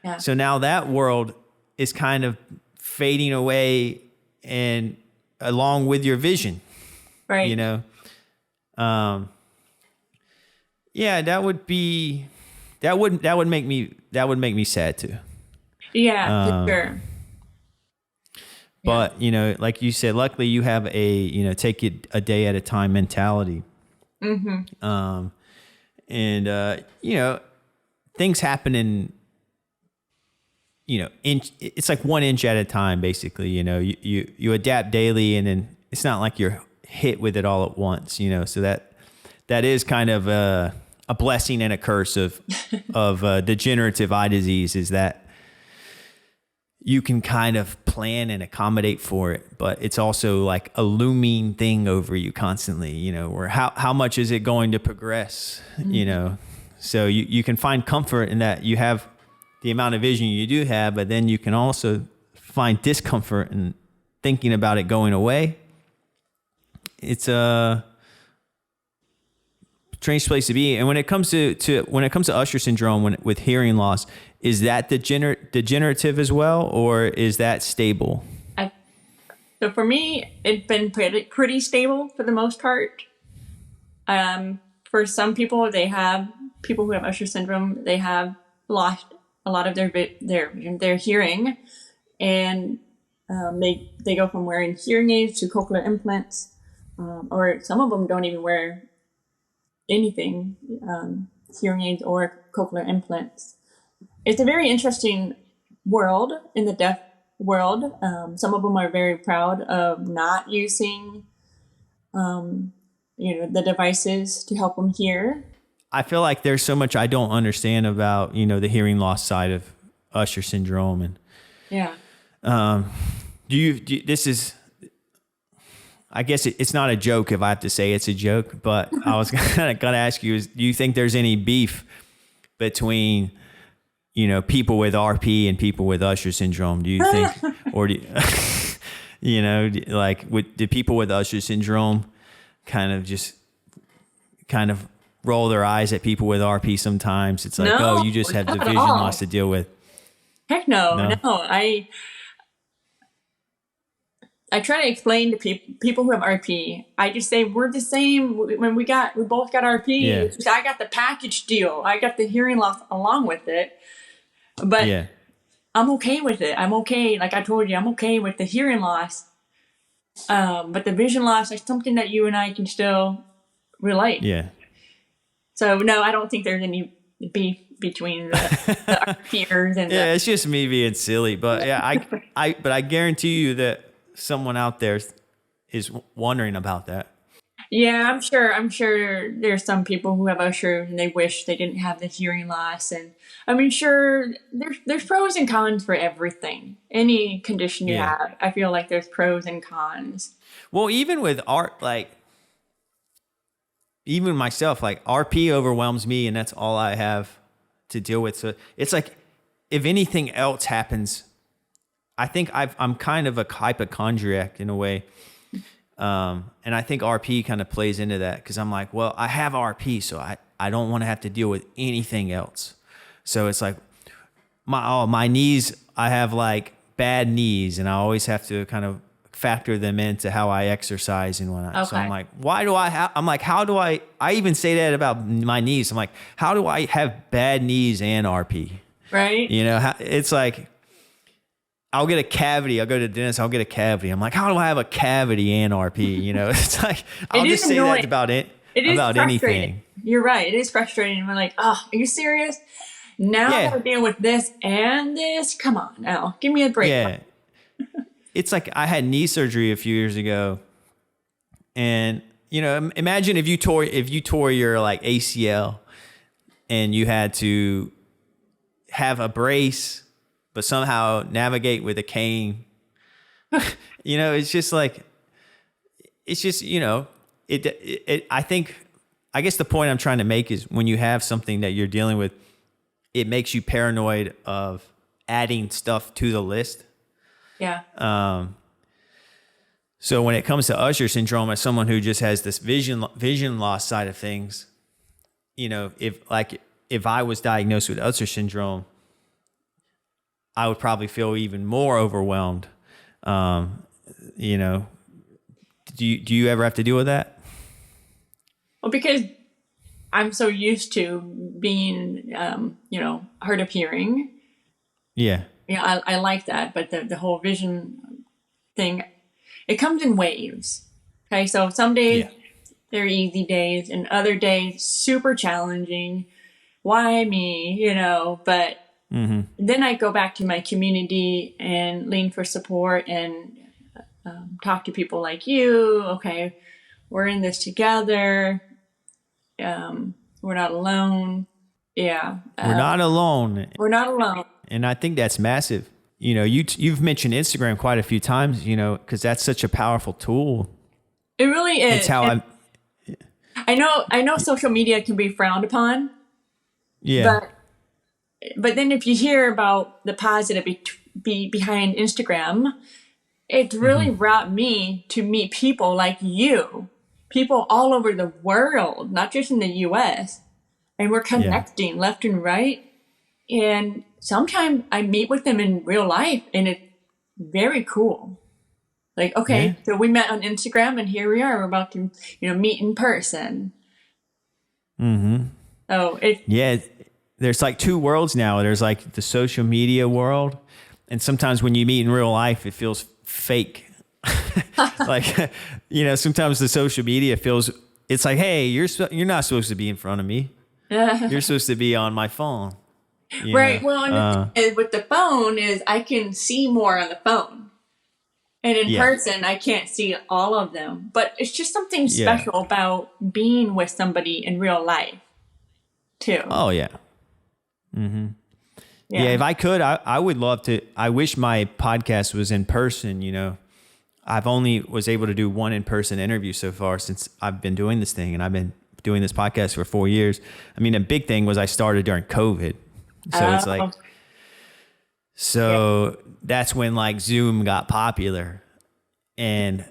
A: Yeah.
B: So now that world is kind of fading away and along with your vision,
A: right?
B: Yeah, that would make me sad too.
A: Yeah, for sure.
B: But, like you said, luckily you have a, take it a day at a time mentality. Mm-hmm. Things happen in, it's like 1 inch at a time, basically. You adapt daily, and then it's not like you're hit with it all at once, so that is kind of a blessing and a curse of degenerative eye disease, is that you can kind of plan and accommodate for it, but it's also like a looming thing over you constantly, where how much is it going to progress, so you can find comfort in that you have the amount of vision you do have, but then you can also find discomfort in thinking about it going away. It's a strange place to be. And when it comes to Usher syndrome, with hearing loss, is that degenerative as well, or is that stable?
A: So for me, it's been pretty stable for the most part. For some people, people who have Usher syndrome, they have lost a lot of their hearing, and they go from wearing hearing aids to cochlear implants, or some of them don't even wear anything, hearing aids or cochlear implants. It's a very interesting world in the deaf world. Some of them are very proud of not using, the devices to help them hear.
B: I feel like there's so much I don't understand about, the hearing loss side of Usher syndrome. And
A: Yeah.
B: this is, I guess it's not a joke if I have to say it's a joke, but I was going to ask you, do you think there's any beef between, people with RP and people with Usher syndrome? Do you think, or do do people with Usher syndrome kind of roll their eyes at people with RP sometimes? It's like,
A: No,
B: oh, you just have the
A: not at
B: vision
A: all.
B: loss to deal with.
A: Heck no.
B: No?
A: I try to explain to people who have RP. I just say we're the same. When we both got RP.
B: Yeah.
A: It's just, I got the package deal. I got the hearing loss along with it, but
B: Yeah.
A: I'm okay with it. I'm okay. Like I told you, I'm okay with the hearing loss. But the vision loss is something that you and I can still relate.
B: Yeah.
A: So no, I don't think there's any beef between the RPers and
B: Yeah, it's just me being silly, but yeah, I guarantee you that someone out there is wondering about that.
A: Yeah, I'm sure there's some people who have Usher and they wish they didn't have the hearing loss. And I mean, sure, there's pros and cons for everything. Any condition you have, I feel like there's pros and cons.
B: Well, even with art, even myself, RP overwhelms me, and that's all I have to deal with. So it's like, if anything else happens, I think I'm kind of a hypochondriac in a way. And I think RP kind of plays into that, because I'm like, well, I have RP, so I don't want to have to deal with anything else. So it's like my knees, I have bad knees, and I always have to kind of factor them into how I exercise and whatnot.
A: Okay.
B: So I'm like, how do I even say that about my knees? I'm like, how do I have bad knees and RP?
A: Right.
B: It's like, I'll get a cavity. I'll go to the dentist. I'll get a cavity. I'm like, how do I have a cavity and RP? It's like, I'll just say that about it. About anything.
A: You're right. It is frustrating. We're like, oh, are you serious? Now I gotta deal with this and this. Come on now. Give me a break.
B: Yeah. It's like, I had knee surgery a few years ago. And, imagine if you tore your ACL and you had to have a brace, but somehow navigate with a cane. It's just I guess the point I'm trying to make is, when you have something that you're dealing with, it makes you paranoid of adding stuff to the list.
A: Yeah.
B: So when it comes to Usher syndrome, as someone who just has this vision loss side of things, if I was diagnosed with Usher syndrome, I would probably feel even more overwhelmed. Do you ever have to deal with that?
A: Well, because I'm so used to being, hard of hearing.
B: Yeah.
A: Yeah, I like that. But the whole vision thing, it comes in waves. Okay. So some days they're easy days, and other days super challenging. Why me? But then I go back to my community and lean for support and talk to people like you. Okay, we're in this together. We're not alone. Yeah.
B: We're not alone.
A: We're not alone.
B: And I think that's massive. You've mentioned Instagram quite a few times, because that's such a powerful tool.
A: It really is.
B: It's how
A: I know social media can be frowned upon.
B: Yeah.
A: But then if you hear about the positive behind Instagram, it's really brought me to meet people like you, people all over the world, not just in the U.S. And we're connecting left and right. And sometimes I meet with them in real life, and it's very cool. Like, okay, so we met on Instagram, and here we are. We're about to, meet in person.
B: Mm-hmm.
A: Oh,
B: there's like two worlds now. There's like the social media world, and sometimes when you meet in real life, it feels fake. Like, sometimes the social media feels, it's like, hey, you're not supposed to be in front of me. You're supposed to be on my phone.
A: Right. Well, and the thing is, with the phone is I can see more on the phone. And in person, I can't see all of them. But it's just something special about being with somebody in real life, too.
B: Oh, yeah. Mm-hmm. Yeah, if I could, I would love to. I wish my podcast was in person, I've only was able to do one in-person interview so far since I've been doing this thing, and I've been doing this podcast for 4 years. I mean, a big thing was I started during COVID. So it's like, that's when like Zoom got popular. And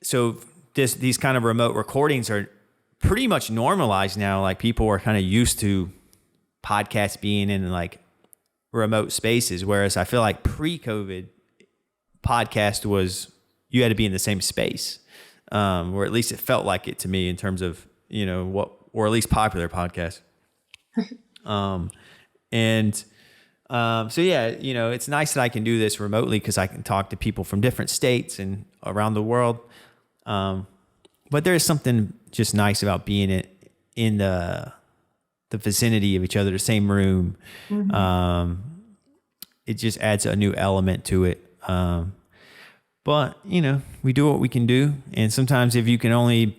B: so these kind of remote recordings are pretty much normalized now. Like people are kind of used to podcasts being in like remote spaces. Whereas I feel like pre-COVID podcast was, you had to be in the same space. Or at least it felt like it to me in terms of, or at least popular podcasts. It's nice that I can do this remotely because I can talk to people from different states and around the world. But there's something just nice about being in the vicinity of each other, the same room. Mm-hmm. It just adds a new element to it. But we do what we can do. And sometimes if you can only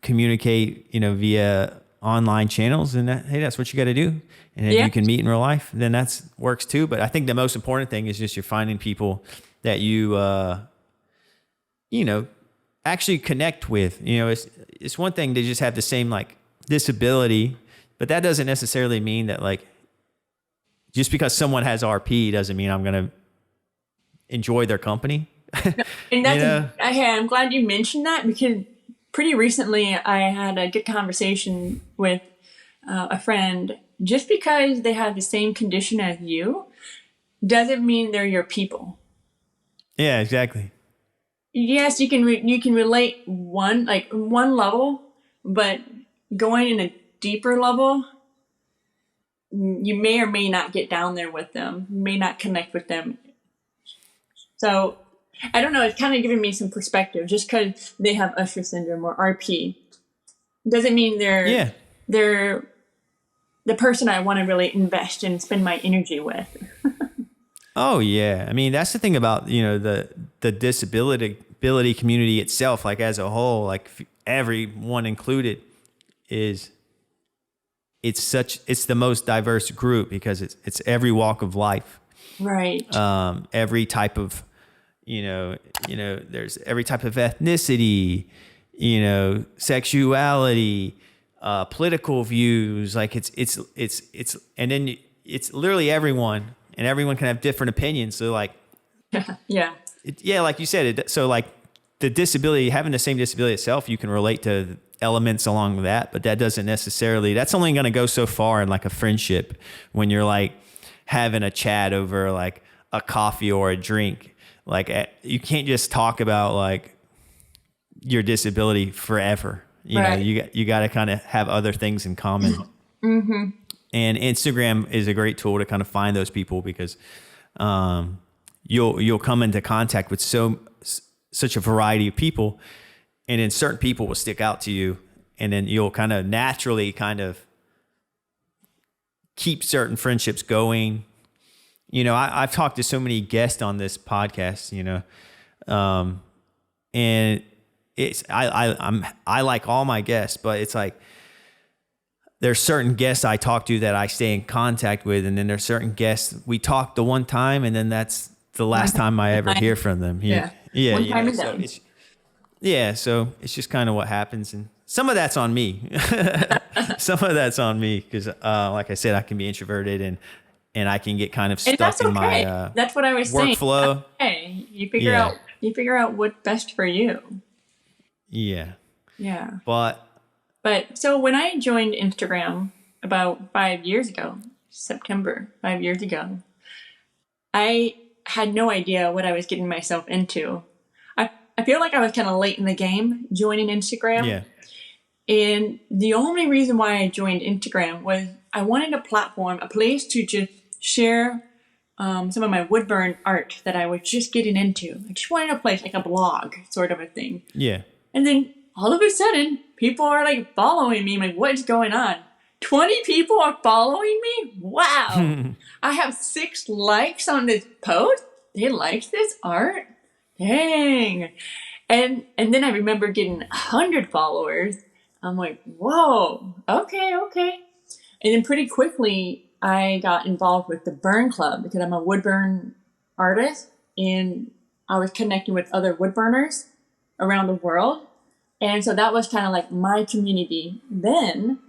B: communicate, via online channels, then that's what you got to do. And if you can meet in real life, then that works too. But I think the most important thing is just you're finding people that you, actually connect with. It's one thing to just have the same like disability, but that doesn't necessarily mean that like, just because someone has RP doesn't mean I'm going to enjoy their company.
A: And I'm glad you mentioned that because pretty recently I had a good conversation with a friend. Just because they have the same condition as you doesn't mean they're your people. Yeah,
B: exactly.
A: Yes, you can relate one level, but going in a deeper level, you may or may not get down there with them. You may not connect with them. So I don't know. It's kind of giving me some perspective. Just because they have Usher syndrome or RP doesn't mean they're the person I want to really invest and spend my energy with.
B: Oh yeah. I mean, that's the thing about, the disability community itself, like as a whole, like everyone included it's the most diverse group because it's every walk of life.
A: Right.
B: Every type of, there's every type of ethnicity, sexuality, political views, like it's and then it's literally everyone, and everyone can have different opinions. So like, like you said, so like the disability, having the same disability itself, you can relate to elements along with that, but that doesn't necessarily, that's only going to go so far in like a friendship when you're like having a chat over like a coffee or a drink. Like you can't just talk about like your disability forever. You got to kind of have other things in common. Mm-hmm. And Instagram is a great tool to kind of find those people because you'll come into contact with such a variety of people, and then certain people will stick out to you, and then you'll kind of naturally kind of keep certain friendships going. I've talked to so many guests on this podcast, and it's I like all my guests, but it's like there's certain guests I talk to that I stay in contact with, and then there's certain guests we talk the one time, and then that's the last time I ever hear from them. One time and done. So it's just kind of what happens, and some of that's on me. Some of that's on me because, like I said, I can be introverted and I can get kind of stuck in my
A: that's what I was
B: workflow.
A: Hey, you figure out what's best for you.
B: Yeah.
A: But so when I joined Instagram about 5 years ago, September, 5 years ago, I had no idea what I was getting myself into. I feel like I was kind of late in the game joining Instagram. Yeah. And the only reason why I joined Instagram was I wanted a platform, a place to just share some of my woodburn art that I was just getting into. I just wanted a place, like a blog sort of a thing.
B: Yeah.
A: And then all of a sudden, people are like following me. I'm like, what is going on? 20 people are following me? Wow. I have 6 likes on this post. They liked this art? Dang. And then I remember getting 100 followers. I'm like, whoa, okay. And then pretty quickly, I got involved with the Burn Club because I'm a woodburn artist, and I was connecting with other woodburners around the world. And so that was kind of like my community then.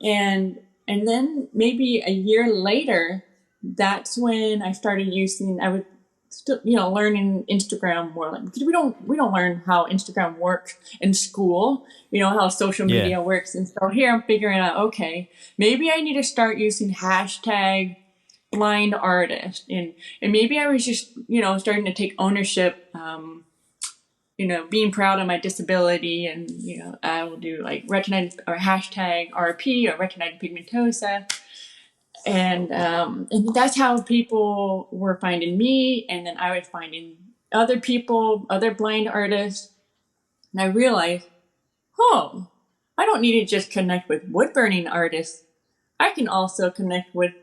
A: And then maybe a year later, that's when I started using, I was still, learning Instagram more, like, because we don't learn how Instagram works in school, how social media works. And so here I'm figuring out, okay, maybe I need to start using hashtag blind artist. And maybe I was just, starting to take ownership, being proud of my disability, and, I will do like retinitis or hashtag RP or retinitis pigmentosa. And that's how people were finding me. And then I was finding other people, other blind artists. And I realized, I don't need to just connect with woodburning artists. I can also connect with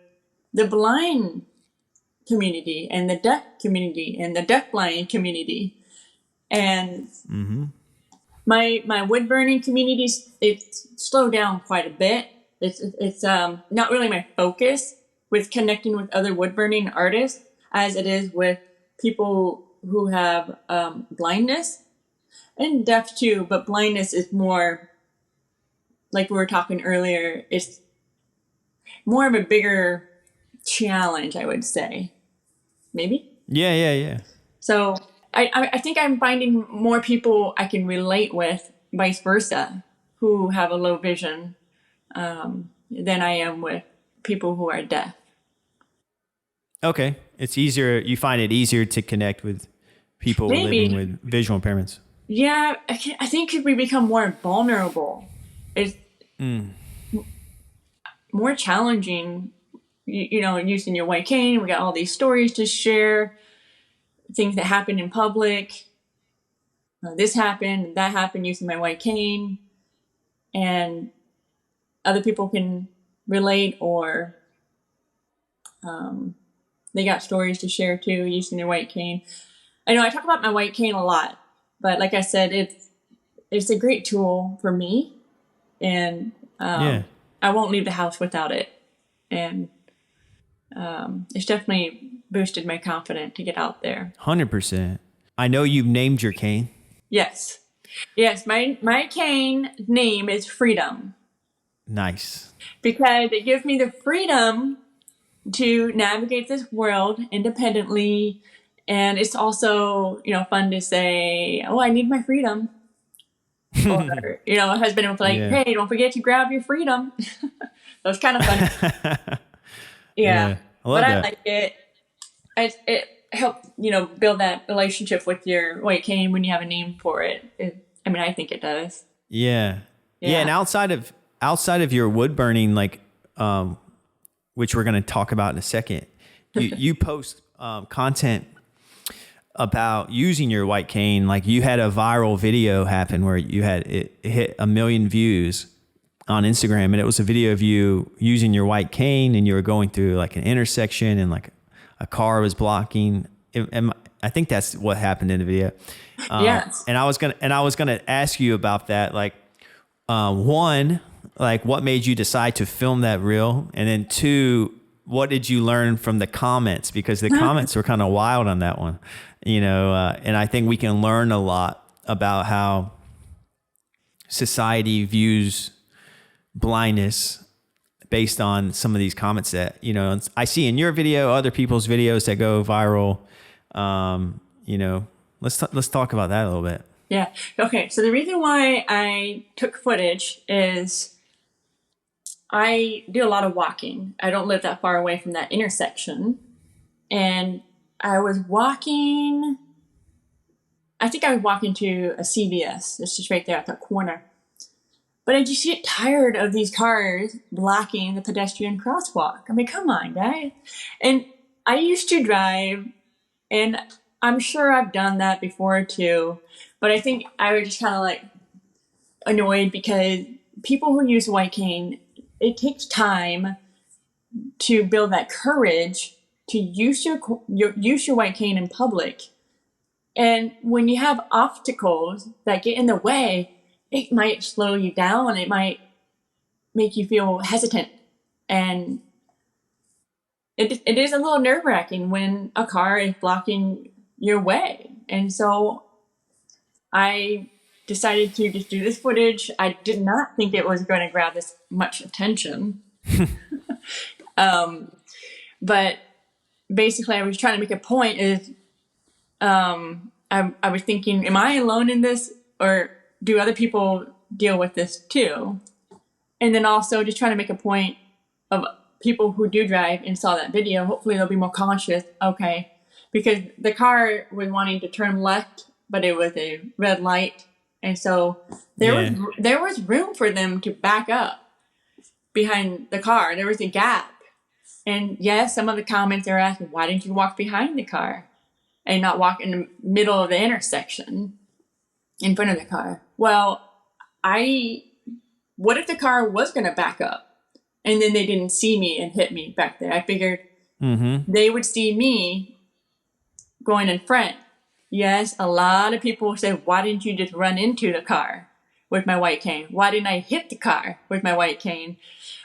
A: the blind community and the deaf community and the deafblind community. And my woodburning communities, it's slowed down quite a bit. It's not really my focus with connecting with other woodburning artists as it is with people who have blindness and deaf too. But blindness is more, like we were talking earlier, it's more of a bigger challenge, I would say. Maybe?
B: Yeah.
A: So I think I'm finding more people I can relate with, vice versa, who have a low vision than I am with people who are deaf.
B: Okay. It's easier. You find it easier to connect with people living with visual impairments.
A: Yeah, I think we become more vulnerable. It's more challenging, using your white cane. We got all these stories to share, things that happen in public. This happened, that happened using my white cane. And other people can relate, or they got stories to share too using their white cane. I know I talk about my white cane a lot, but like I said, it's a great tool for me, and I won't leave the house without it. And it's definitely boosted my confidence to get out there.
B: 100%. I know you've named your cane.
A: Yes. My cane name is Freedom.
B: Nice.
A: Because it gives me the freedom to navigate this world independently. And it's also, fun to say, oh, I need my freedom. Or, a husband will be like, hey, don't forget to grab your freedom. So it's kind of fun. Yeah.
B: I love that.
A: I like it. It helps, build that relationship with your white cane when you have a name for it. I think it does.
B: Yeah. And outside of your wood burning, like, which we're going to talk about in a second, you post content about using your white cane. Like, you had a viral video happen where it hit 1 million views on Instagram, and it was a video of you using your white cane, and you were going through like an intersection, and like a car was blocking. I think that's what happened in the video.
A: Yes.
B: And I was gonna ask you about that. Like, one, like, what made you decide to film that reel? And then 2, what did you learn from the comments? Because the comments were kind of wild on that one, and I think we can learn a lot about how society views blindness based on some of these comments that, I see in your video, other people's videos that go viral. Let's talk about that a little bit.
A: Yeah. Okay. So the reason why I took footage is I do a lot of walking. I don't live that far away from that intersection. And I was walking, I think I was walking to a CVS. It's just right there at that corner. But I just get tired of these cars blocking the pedestrian crosswalk. I mean, come on, guys. And I used to drive, and I'm sure I've done that before too. But I think I was just kind of like annoyed because people who use white cane, it takes time to build that courage to use your white cane in public. And when you have obstacles that get in the way, it might slow you down. It might make you feel hesitant. And it is a little nerve-wracking when a car is blocking your way. And so I decided to just do this footage. I did not think it was going to grab this much attention. But basically, I was trying to make a point is I was thinking, am I alone in this, or do other people deal with this too? And then also just trying to make a point of people who do drive and saw that video. Hopefully they'll be more conscious. Okay. Because the car was wanting to turn left, but it was a red light. And so there was room for them to back up behind the car. There was a gap. And yes, some of the comments are asking, why didn't you walk behind the car and not walk in the middle of the intersection in front of the car? Well, what if the car was going to back up and then they didn't see me and hit me back there? I figured they would see me going in front. Yes, a lot of people say, why didn't you just run into the car with my white cane? Why didn't I hit the car with my white cane?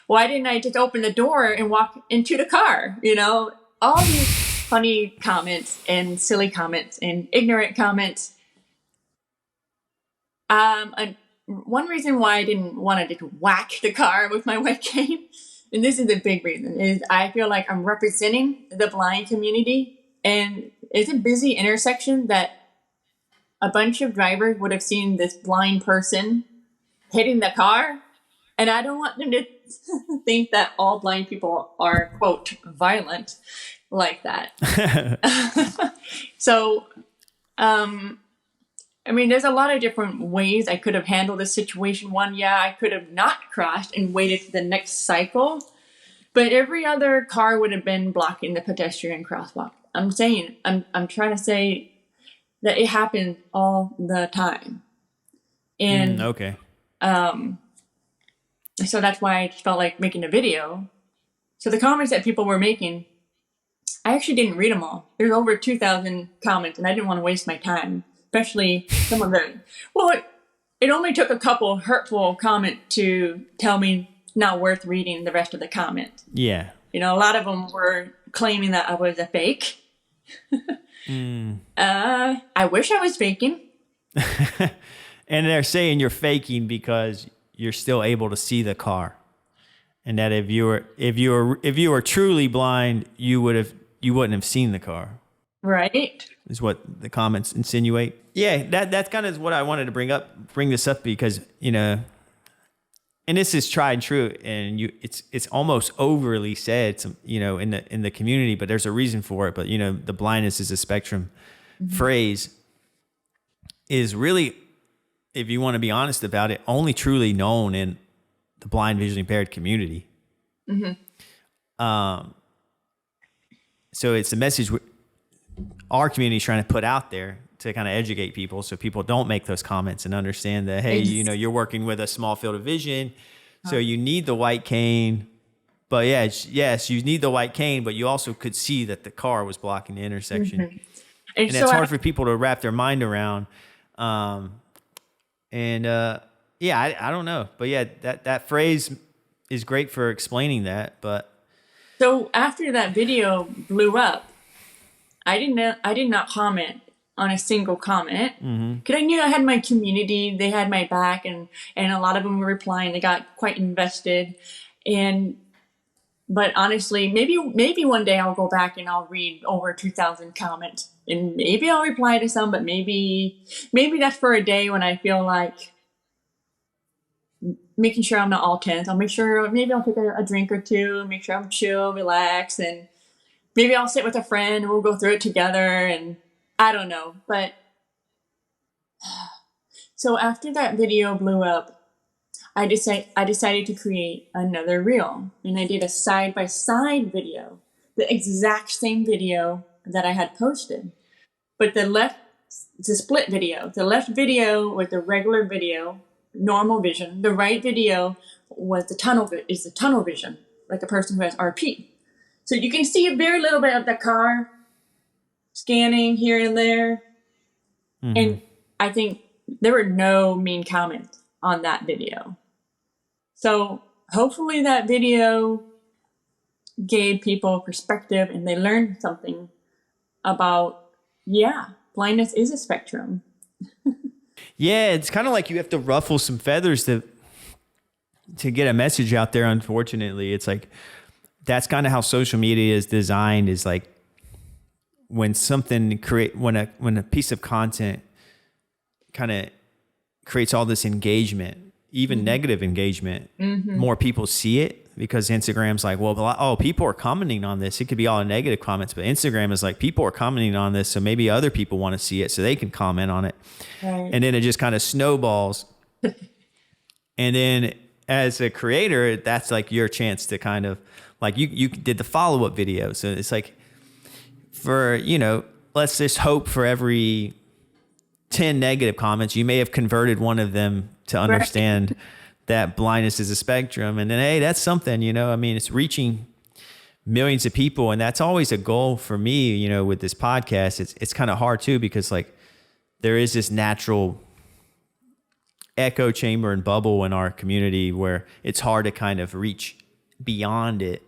A: Why didn't I just open the door and walk into the car? You know, all these funny comments and silly comments and ignorant comments. One reason why I didn't want to just whack the car with my white cane, and this is a big reason, is I feel like I'm representing the blind community, and it's a busy intersection that a bunch of drivers would have seen this blind person hitting the car, and I don't want them to think that all blind people are, quote, violent like that. So, I mean, there's a lot of different ways I could have handled this situation. One, I could have not crashed and waited for the next cycle, but every other car would have been blocking the pedestrian crosswalk. I'm trying to say that it happens all the time. And
B: okay.
A: So that's why I just felt like making a video. So the comments that people were making, I actually didn't read them all. There's over 2,000 comments, and I didn't want to waste my time, especially some of the, well, it only took a couple hurtful comments to tell me not worth reading the rest of the comments. Yeah. You know, a lot of them were claiming that I was a fake. I wish I was faking.
B: And they're saying you're faking because you're still able to see the car, and that if you were truly blind, you wouldn't have seen the car.
A: Right.
B: Is what the comments insinuate. Yeah, that's kind of what I wanted to bring this up because, you know, and this is tried and true, and it's almost overly said, you know, in the community, but there's a reason for it. But you know, the blindness is a spectrum phrase is really, if you want to be honest about it, only truly known in the blind visually impaired community. So it's a message our community is trying to put out there to kind of educate people, so people don't make those comments and understand that, hey, you know, you're working with a small field of vision, so you need the white cane. But yes, you need the white cane, but you also could see that the car was blocking the intersection. And so it's hard for people to wrap their mind around. I don't know. But yeah, that phrase is great for explaining that. But
A: so after that video blew up, I did not comment on a single comment because I knew I had my community. They had my back, and a lot of them were replying. They got quite invested. But honestly, maybe one day I'll go back and I'll read over 2,000 comments, and maybe I'll reply to some, but maybe that's for a day when I feel like making sure I'm not all tense. I'll make sure, maybe I'll take a drink or two, make sure I'm chill, relax, and maybe I'll sit with a friend and we'll go through it together, and I don't know. But so after that video blew up, I decided to create another reel, and I did a side-by-side video, the exact same video that I had posted. But it's a split video. The left video was the regular video, normal vision. The right video was the tunnel vision, like a person who has RP. So you can see a very little bit of the car scanning here and there. Mm-hmm. And I think there were no mean comments on that video. So hopefully that video gave people perspective and they learned something about, blindness is a spectrum.
B: Yeah, it's kind of like you have to ruffle some feathers to get a message out there. Unfortunately, it's like that's kind of how social media is designed. Is like when when a piece of content kind of creates all this engagement, even mm-hmm. negative engagement, mm-hmm. more people see it because Instagram's like, well, people are commenting on this. It could be all negative comments, but Instagram is like, people are commenting on this, so maybe other people want to see it so they can comment on it. Right. And then it just kind of snowballs. And then as a creator, that's like your chance to kind of like, you did the follow-up video. So it's like for, let's just hope for every 10 negative comments, you may have converted one of them to understand that blindness is a spectrum. And then, hey, that's something, it's reaching millions of people. And that's always a goal for me, with this podcast. It's kind of hard too, because like there is this natural echo chamber and bubble in our community where it's hard to kind of reach beyond it.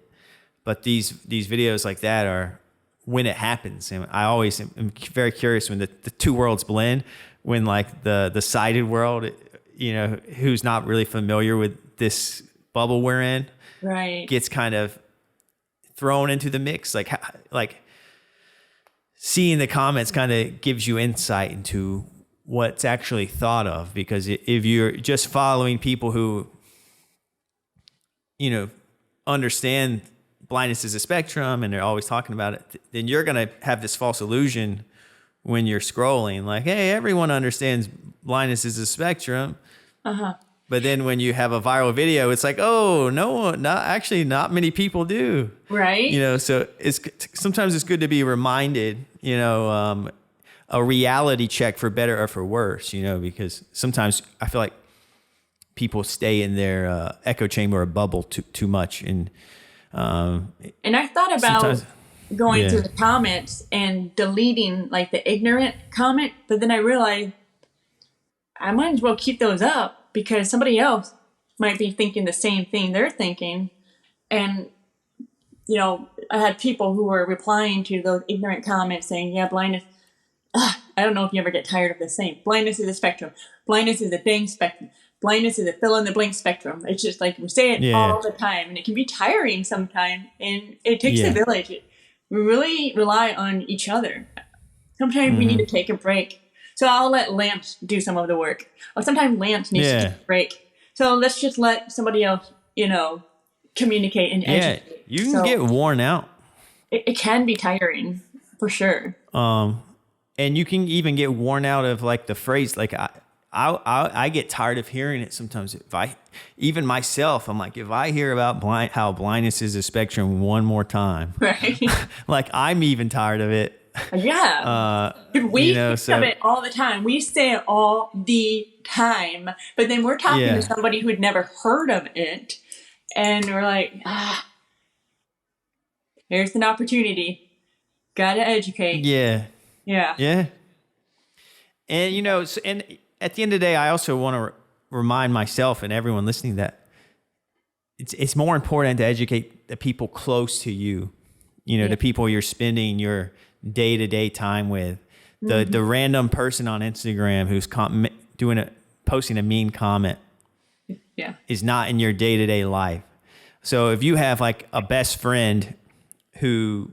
B: But these videos like that are when it happens. And I always am very curious when the two worlds blend, when like the sighted world, who's not really familiar with this bubble we're in, right, gets kind of thrown into the mix. Like seeing the comments kind of gives you insight into what's actually thought of, because if you're just following people who, understand blindness is a spectrum and they're always talking about it, then you're going to have this false illusion when you're scrolling like, hey, everyone understands blindness is a spectrum. Uh-huh. But then when you have a viral video, it's like, oh, no, not many people do. Right. So sometimes it's good to be reminded, a reality check for better or for worse, because sometimes I feel like people stay in their echo chamber or bubble too much. And I thought about going through the comments and deleting like the ignorant comment, but then I realized I might as well keep those up because somebody else might be thinking the same thing they're thinking. And, I had people who were replying to those ignorant comments saying, blindness, I don't know if you ever get tired of the same. Blindness is a spectrum. Blindness is a dang spectrum. Blindness is a fill in the blank spectrum. It's just like we say it all the time, and it can be tiring sometimes. And it takes a village. We really rely on each other. Sometimes we need to take a break. So I'll let Lance do some of the work. Or sometimes Lance needs to take a break. So let's just let somebody else, communicate and educate. You can get worn out. It can be tiring, for sure. And you can even get worn out of like the phrase, like I get tired of hearing it sometimes. Even myself, I'm like, if I hear about how blindness is a spectrum one more time, right? Like I'm even tired of it. Yeah. We think of it all the time. We say it all the time, but then we're talking to somebody who'd never heard of it. And we're like, here's an opportunity. Got to educate. Yeah. Yeah. Yeah. And, and at the end of the day, I also want to remind myself and everyone listening that it's more important to educate the people close to you, the people you're spending your day-to-day time with, the random person on Instagram who's posting a mean comment is not in your day-to-day life. So if you have like a best friend who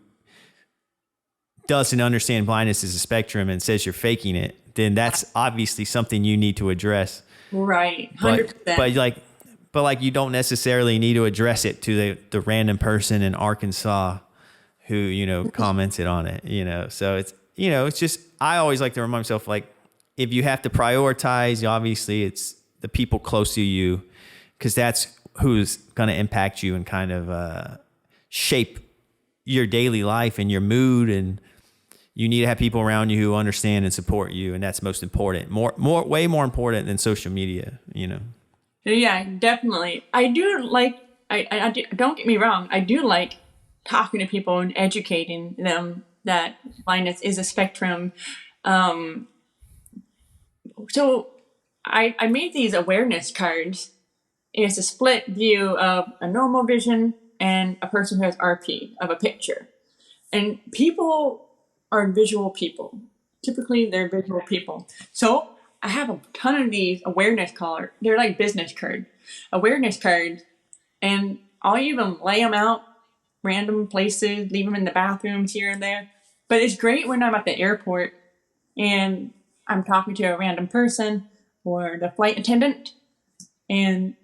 B: doesn't understand blindness as a spectrum and says you're faking it, then that's obviously something you need to address. Right. 100%. But you don't necessarily need to address it to the random person in Arkansas who, commented on it, so it's just, I always like to remind myself, like, if you have to prioritize, obviously it's the people close to you because that's who's going to impact you and kind of shape your daily life and your mood. And you need to have people around you who understand and support you. And that's most important, way more important than social media, you know?
A: Yeah, definitely. I do like, don't get me wrong, I do like talking to people and educating them that blindness is a spectrum. So I made these awareness cards. It's a split view of a normal vision and a person who has RP of a picture. And people are visual people. Typically, they're visual people. So I have a ton of these awareness cards. They're like business cards, awareness cards. And I'll even lay them out random places, leave them in the bathrooms here and there. But it's great when I'm at the airport and I'm talking to a random person or the flight attendant. And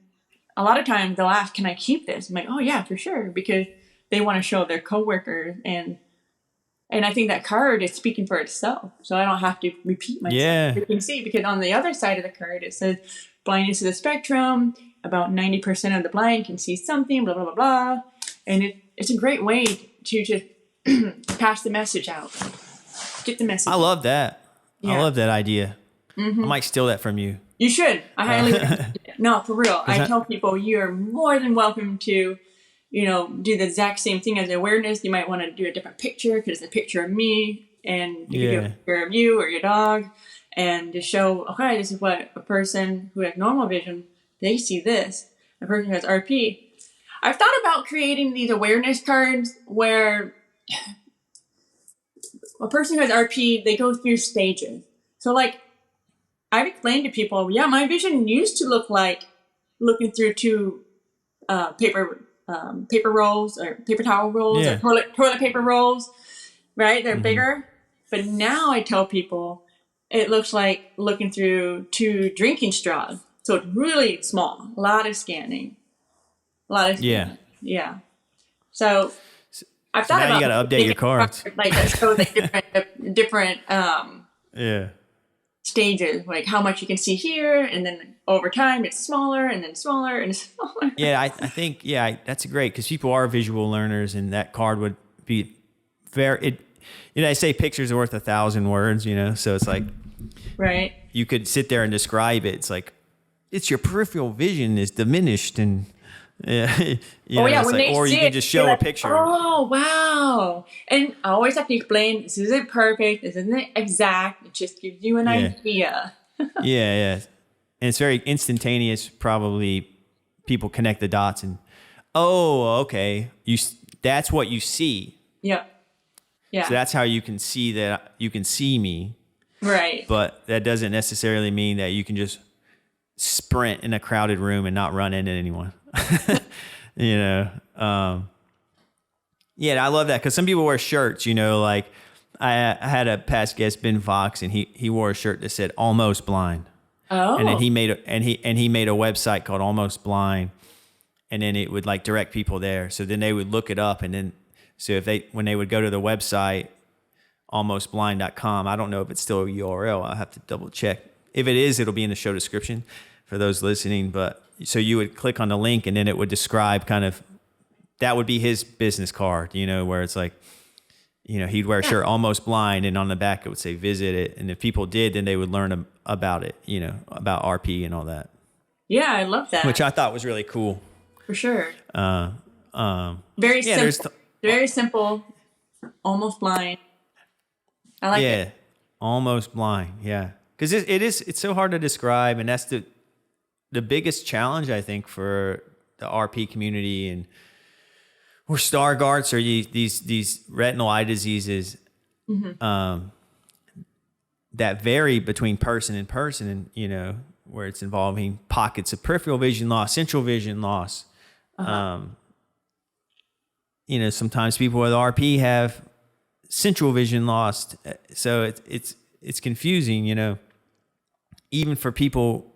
A: a lot of times they'll ask, can I keep this? I'm like, oh yeah, for sure. Because they want to show their coworkers. And I think that card is speaking for itself. So I don't have to repeat myself.
B: Yeah.
A: You can see, because on the other side of the card, it says blindness is a spectrum. About 90% of the blind can see something, blah, blah, blah, blah. And it's a great way to just pass the message out. Get the message.
B: I love that.
A: Yeah.
B: I love that idea. Mm-hmm. I might steal that from you.
A: You should. I highly recommend it. No, for real. I tell people you're more than welcome to, do the exact same thing as awareness. You might want to do a different picture because it's a picture of me, and you can do a picture of you or your dog, and to show, okay, this is what a person who has normal vision, they see this. A person who has RP. I've thought about creating these awareness cards where a person who has RP, they go through stages. So like, I've explained to people, yeah, my vision used to look like looking through two paper rolls or paper towel rolls or toilet paper rolls, right? They're bigger. But now I tell people it looks like looking through two drinking straws. So it's really small, a lot of scanning. Yeah. So I've thought
B: now
A: about
B: you got to update your cards.
A: Like show the different stages, like how much you can see here, and then over time it's smaller and then smaller and smaller.
B: Yeah, I think that's great because people are visual learners, and that card would be very. I say pictures are worth 1,000 words. So it's like,
A: right.
B: You could sit there and describe it. It's like, it's your peripheral vision is diminished, and when
A: they
B: or you
A: see
B: can
A: it,
B: just show a picture.
A: Oh wow! And I always have to explain, this isn't perfect, this isn't exact. It just gives you an idea.
B: yeah, and it's very instantaneous. Probably people connect the dots, and okay, that's what you see.
A: Yeah.
B: So that's how you can see that you can see me.
A: Right.
B: But that doesn't necessarily mean that you can just sprint in a crowded room and not run into anyone. I love that because some people wear shirts, like I had a past guest, Ben Fox, and he wore a shirt that said almost blind.
A: Oh.
B: And then he made a website called Almost Blind, and then it would like direct people there. So then they would look it up, and then when they would go to the website almostblind.com, I don't know if it's still a URL. I'll have to double check. If it is, it'll be in the show description for those listening. But so you would click on the link, and then it would describe that would be his business card, where it's like, he'd wear a shirt almost blind, and on the back it would say visit it. And if people did, then they would learn about it, about RP and all that.
A: Yeah, I love that.
B: Which I thought was really cool.
A: For sure.
B: Very
A: simple. Very simple. Almost blind. I like it.
B: Almost blind. Yeah. Because it's so hard to describe, and that's the biggest challenge, I think, for the RP community or Stargardts or these retinal eye diseases that vary between person and person, and where it's involving pockets of peripheral vision loss, central vision loss. Sometimes people with RP have central vision lost, so it's confusing, even for people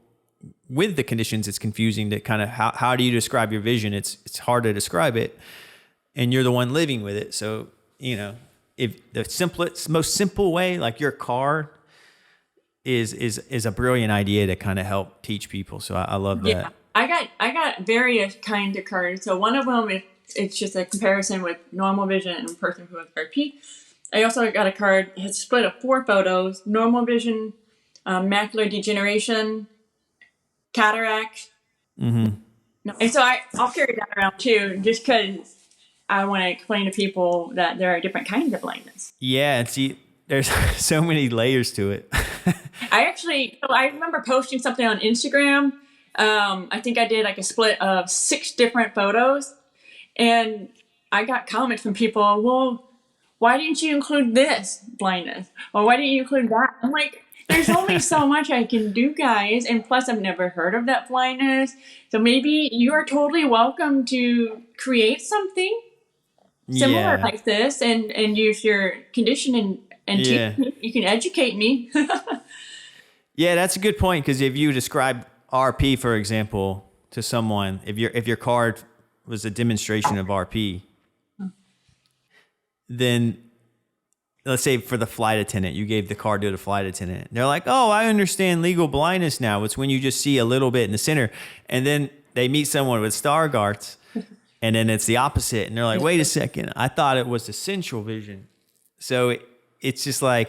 B: with the conditions. It's confusing to kind of how do you describe your vision? It's hard to describe it, and you're the one living with it. So if the most simple way, like your car, is a brilliant idea to kind of help teach people. So I love that.
A: I got various kinds of cards. So one of them is it's just a comparison with normal vision and a person who has RP. I also got a card. It's split of 4 photos: normal vision, macular degeneration, cataract.
B: Mm-hmm.
A: No, and so I'll carry that around too, just because I want to explain to people that there are different kinds of blindness.
B: Yeah, and see, there's so many layers to it.
A: I remember posting something on Instagram. I think I did like a split of 6 different photos, and I got comments from people. Well, why didn't you include this blindness? Or why didn't you include that? I'm like, there's only so much I can do, guys. And plus, I've never heard of that blindness. So maybe you are totally welcome to create something similar
B: Yeah.
A: like this and use your condition and
B: Yeah.
A: teach me. You can educate me.
B: Yeah, that's a good point, because if you describe RP, for example, to someone, if your card was a demonstration of RP, then let's say for the flight attendant, you gave the card to the flight attendant. They're like, "Oh, I understand legal blindness now. It's when you just see a little bit in the center." And then they meet someone with Stargardt's, and then it's the opposite, and they're like, "Wait a second, I thought it was essential vision." So it's just like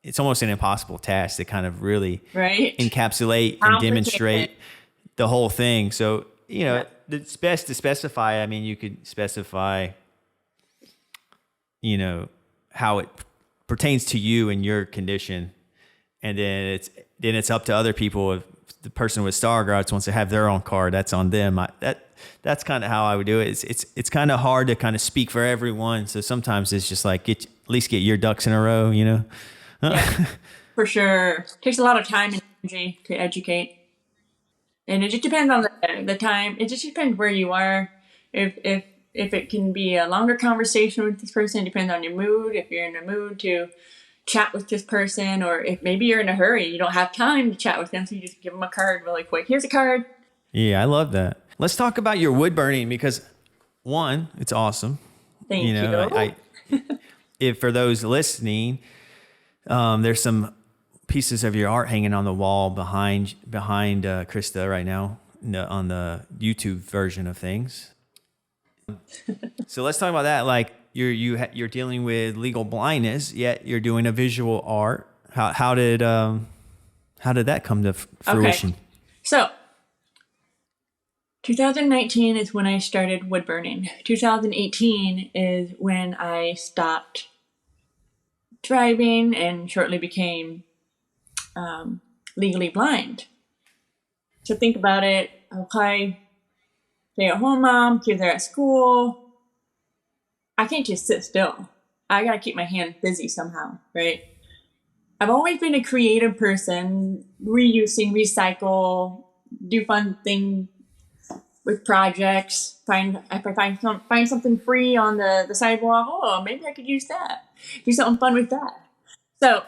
B: it's almost an impossible task to kind of really
A: Right?
B: encapsulate and demonstrate the whole thing. So, it's best to specify. I mean, you could specify, how it pertains to you and your condition. And then it's up to other people. If the person with Stargardt's wants to have their own card, that's on them. That's kind of how I would do it. It's kind of hard to kind of speak for everyone. So sometimes it's just like, at least get your ducks in a row,
A: Yeah, for sure. It takes a lot of time and energy to educate. And it just depends on the time. It just depends where you are. If it can be a longer conversation with this person, it depends on your mood. If you're in a mood to chat with this person, or if maybe you're in a hurry, you don't have time to chat with them, so you just give them a card really quick. Here's a card.
B: Yeah, I love that. Let's talk about your wood burning, because one, it's awesome.
A: Thank you.
B: If for those listening, there's some pieces of your art hanging on the wall behind Krista right now on the YouTube version of things. So let's talk about that. Like you're dealing with legal blindness, yet you're doing a visual art. How did that come to fruition?
A: Okay. So 2019 is when I started wood burning. 2018 is when I stopped driving and shortly became legally blind. So think about it. Okay, stay-at-home mom, kids are at school. I can't just sit still. I gotta keep my hands busy somehow, right? I've always been a creative person, reusing, recycle, do fun things with projects. If I find something free on the sidewalk, oh, maybe I could use that. Do something fun with that. So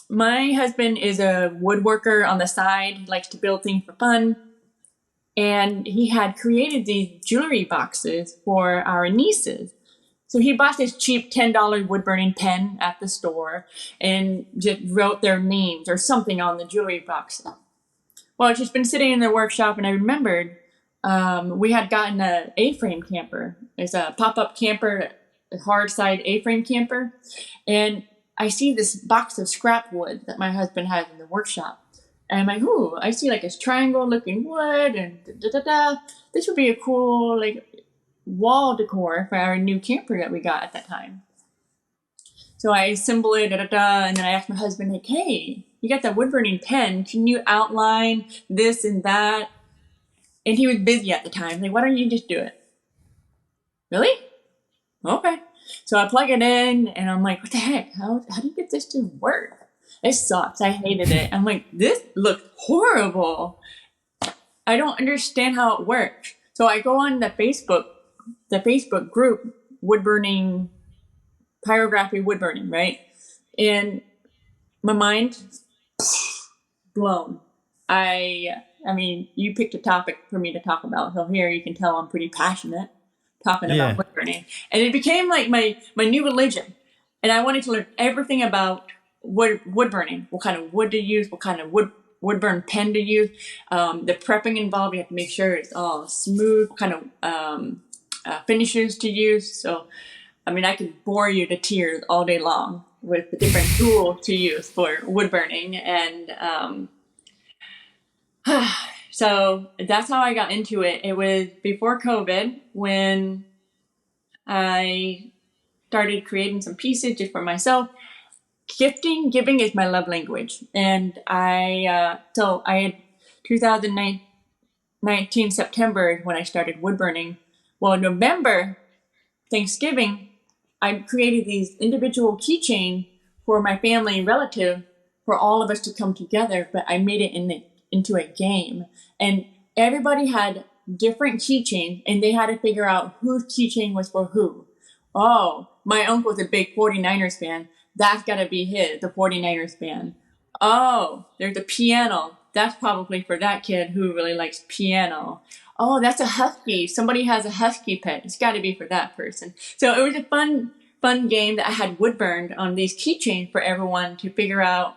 A: my husband is a woodworker on the side. He likes to build things for fun. And he had created these jewelry boxes for our nieces. So he bought this cheap $10 wood burning pen at the store and just wrote their names or something on the jewelry box. Well, it's just been sitting in the workshop, and I remembered we had gotten a A-frame camper. It's a pop-up camper, a hard side A-frame camper. And I see this box of scrap wood that my husband has in the workshop. And I'm like, ooh, I see like a triangle looking wood and da-da-da-da. This would be a cool like wall decor for our new camper that we got at that time. So I assemble it, da-da-da, and then I asked my husband, like, hey, you got that wood burning pen. Can you outline this and that? And he was busy at the time. Like, why don't you just do it? Really? Okay. So I plug it in, and I'm like, what the heck? How do you get this to work? It sucks. I hated it. I'm like, this looks horrible. I don't understand how it works. So I go on the Facebook group, wood burning, pyrography wood burning, right? And my mind blown. I mean, you picked a topic for me to talk about. So here you can tell I'm pretty passionate talking about wood burning. And it became like my new religion. And I wanted to learn everything about wood burning. What kind of wood to use, what kind of wood woodburn pen to use. The prepping involved, you have to make sure it's all smooth, what kind of finishes to use. So, I mean, I could bore you to tears all day long with the different tools to use for wood burning. And so that's how I got into it. It was before COVID when I started creating some pieces just for myself. Giving is my love language. And I had 2019 September when I started wood burning. Well, November, Thanksgiving, I created these individual keychain for my family and relative for all of us to come together, but I made it into a game. And everybody had different keychains, and they had to figure out whose keychain was for who. Oh, my uncle's a big 49ers fan. That's got to be his, the 49ers fan. Oh, there's a piano. That's probably for that kid who really likes piano. Oh, that's a husky. Somebody has a husky pet. It's got to be for that person. So it was a fun game that I had wood burned on these keychains for everyone to figure out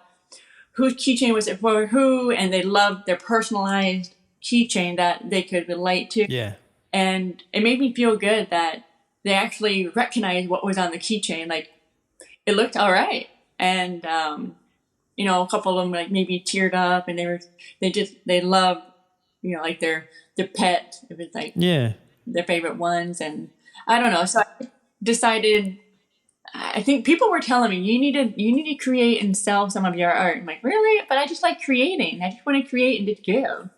A: whose keychain was it for who, and they loved their personalized keychain that they could relate to.
B: Yeah.
A: And it made me feel good that they actually recognized what was on the keychain. Like, it looked all right. And, a couple of them like maybe teared up, and they loved, like their pet. It was like their favorite ones. And I don't know. So I decided, I think people were telling me, you need to create and sell some of your art. I'm like, really? But I just like creating. I just want to create and just give.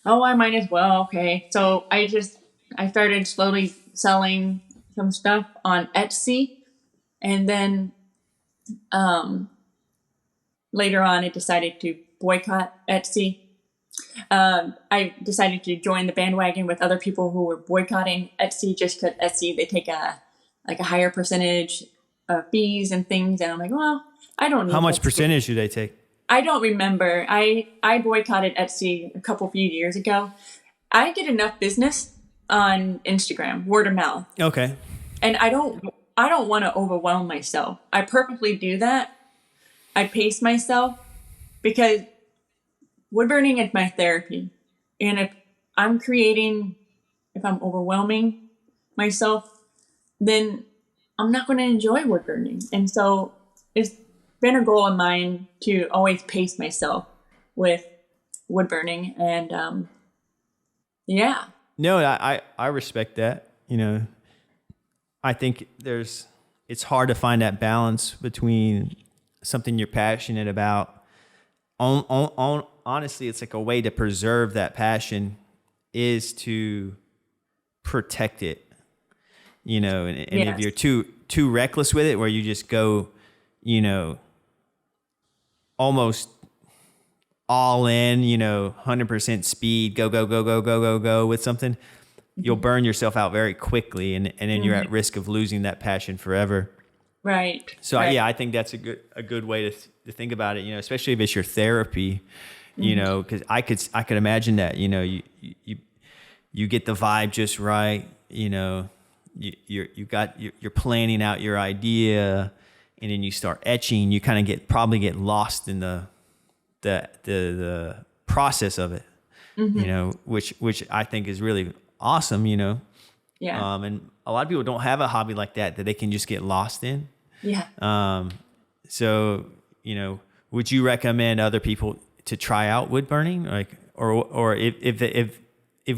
A: Oh, I might as well. Okay. So I started slowly selling some stuff on Etsy. And then later on, I decided to boycott Etsy. I decided to join the bandwagon with other people who were boycotting Etsy just because Etsy, they take a higher percentage of fees and things. And I'm like, well, I don't need
B: How much
A: Etsy.
B: percentage do they take?
A: I don't remember. I boycotted Etsy a few years ago. I get enough business on Instagram, word of mouth.
B: Okay.
A: And I don't want to overwhelm myself. I purposely do that. I pace myself because wood burning is my therapy. And if I'm overwhelming myself, then I'm not going to enjoy wood burning. And so it's been a goal of mine to always pace myself with wood burning. And yeah.
B: No, I respect that. I think it's hard to find that balance between something you're passionate about. Honestly, it's like a way to preserve that passion is to protect it. And
A: Yes.
B: if you're too reckless with it, where you just go, almost all in, 100% speed, go with something, you'll burn yourself out very quickly, and then you're at risk of losing that passion forever.
A: Right.
B: So
A: right.
B: Yeah, I think that's a good way to think about it. Especially if it's your therapy. Because I could imagine that. You get the vibe just right. You're planning out your idea, and then you start etching. You kind of probably get lost in the process of it. Which I think is really awesome.
A: Yeah.
B: And a lot of people don't have a hobby like that they can just get lost in.
A: Yeah.
B: So, would you recommend other people to try out wood burning? Or if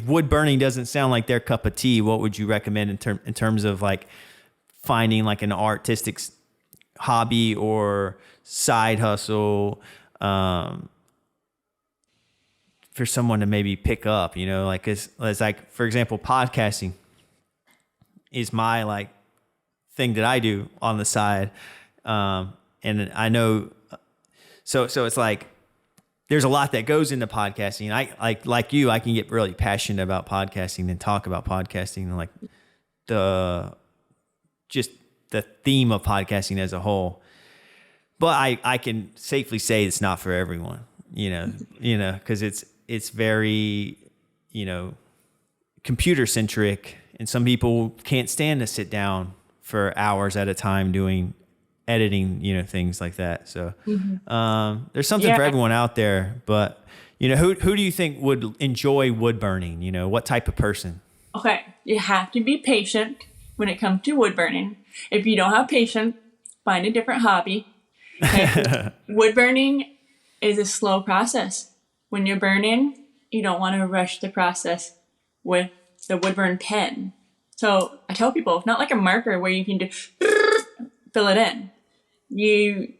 B: wood burning doesn't sound like their cup of tea, what would you recommend in terms of like finding like an artistic hobby or side hustle, for someone to maybe pick up, as like, for example, podcasting is my like thing that I do on the side. And I know, so it's like, there's a lot that goes into podcasting. I like you, I can get really passionate about podcasting and talk about podcasting and like the theme of podcasting as a whole. But I can safely say it's not for everyone, cause it's very, computer centric, and some people can't stand to sit down for hours at a time doing editing, things like that. So there's something for
A: Yeah.
B: everyone out there. But who do you think would enjoy wood burning? What type of person?
A: Okay, you have to be patient when it comes to wood burning. If you don't have patience, find a different hobby. Okay? Wood burning is a slow process. When you're burning, you don't want to rush the process with the wood burn pen. So I tell people, it's not like a marker where you can just fill it in. The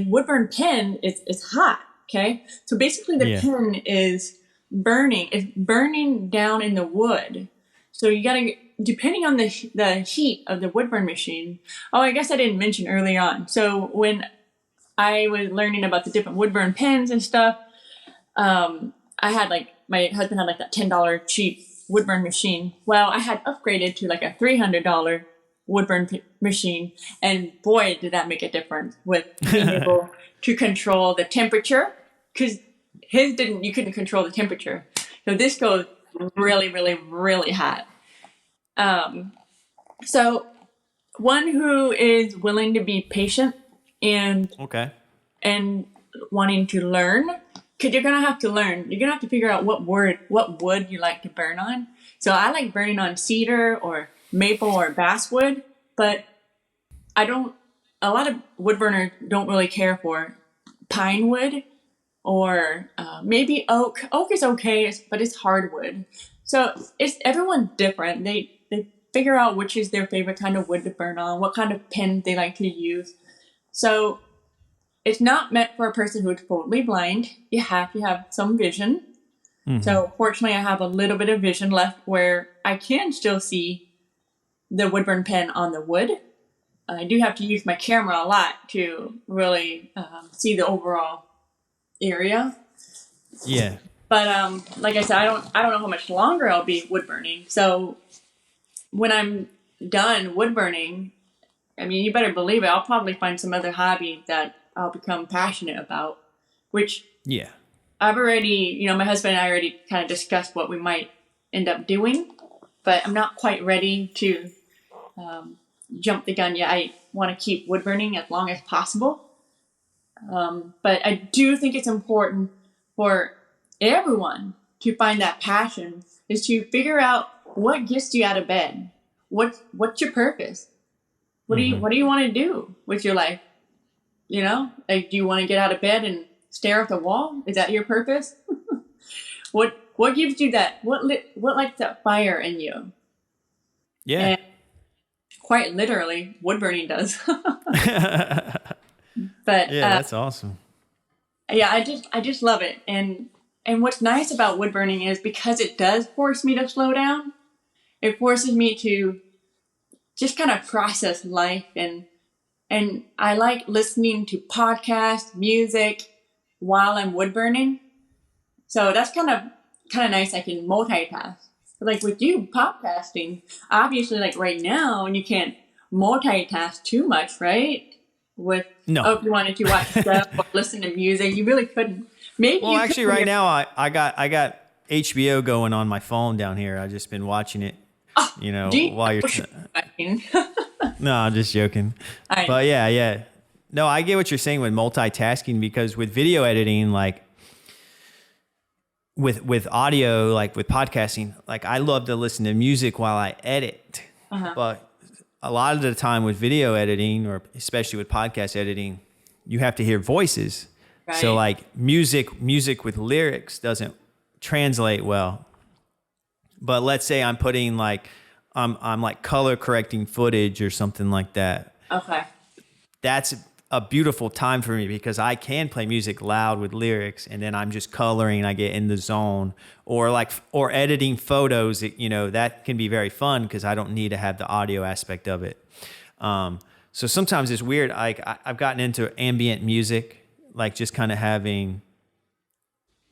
A: wood burn pen is hot. Okay, so basically the
B: Yeah.
A: pen is burning. It's burning down in the wood. So you gotta, depending on the heat of the wood burn machine. Oh, I guess I didn't mention early on. So when I was learning about the different wood burn pens and stuff, I had my husband had that $10 cheap wood burn machine. Well, I had upgraded to a $300 wood burn machine, and boy, did that make a difference with being able to control the temperature. Because you couldn't control the temperature. So this goes really, really, really hot. So one who is willing to be patient and
B: Okay.
A: wanting to learn, because you're gonna have to learn. You're gonna have to figure out what wood you like to burn on. So I like burning on cedar or maple or basswood, but a lot of wood burners don't really care for pine wood or maybe oak. Oak is okay, but it's hardwood. So everyone's different. They figure out which is their favorite kind of wood to burn on, what kind of pen they like to use. So it's not meant for a person who is totally blind. You have to have some vision. Mm-hmm. So fortunately, I have a little bit of vision left where I can still see the wood burn pen on the wood. I do have to use my camera a lot to really see the overall area.
B: Yeah.
A: But like I said, I don't know how much longer I'll be wood burning. So when I'm done wood burning, I mean, you better believe it, I'll probably find some other hobby that I'll become passionate about, which I've already, my husband and I already kind of discussed what we might end up doing, but I'm not quite ready to jump the gun yet. I want to keep wood burning as long as possible. But I do think it's important for everyone to find that passion, is to figure out what gets you out of bed. What's your purpose? What do you want to do with your life? Do you want to get out of bed and stare at the wall? Is that your purpose? What gives you that? What lights that fire in you?
B: Yeah.
A: And quite literally, wood burning does. But
B: that's awesome.
A: Yeah, I just love it. And what's nice about wood burning is because it does force me to slow down. It forces me to just kind of process life, and I like listening to podcasts, music while I'm wood burning. So that's kind of nice. I can multitask. Like with you podcasting, obviously, like right now, and you can't multitask too much, right? If you wanted to watch stuff or listen to music, you really couldn't.
B: Well, actually, right now I got HBO going on my phone down here. I've just been watching it. While you're. No, I'm just joking. But yeah. No, I get what you're saying with multitasking, because with video editing, like with audio, like with podcasting, like I love to listen to music while I edit. But a lot of the time with video editing, or especially with podcast editing, you have to hear voices. Right. So like music with lyrics doesn't translate well. But let's say I'm putting I'm like color correcting footage or something like that. Okay. That's a beautiful time for me, because I can play music loud with lyrics, and then I'm just coloring, I get in the zone. Or editing photos, that can be very fun because I don't need to have the audio aspect of it. So sometimes it's weird. I've gotten into ambient music, like just kind of having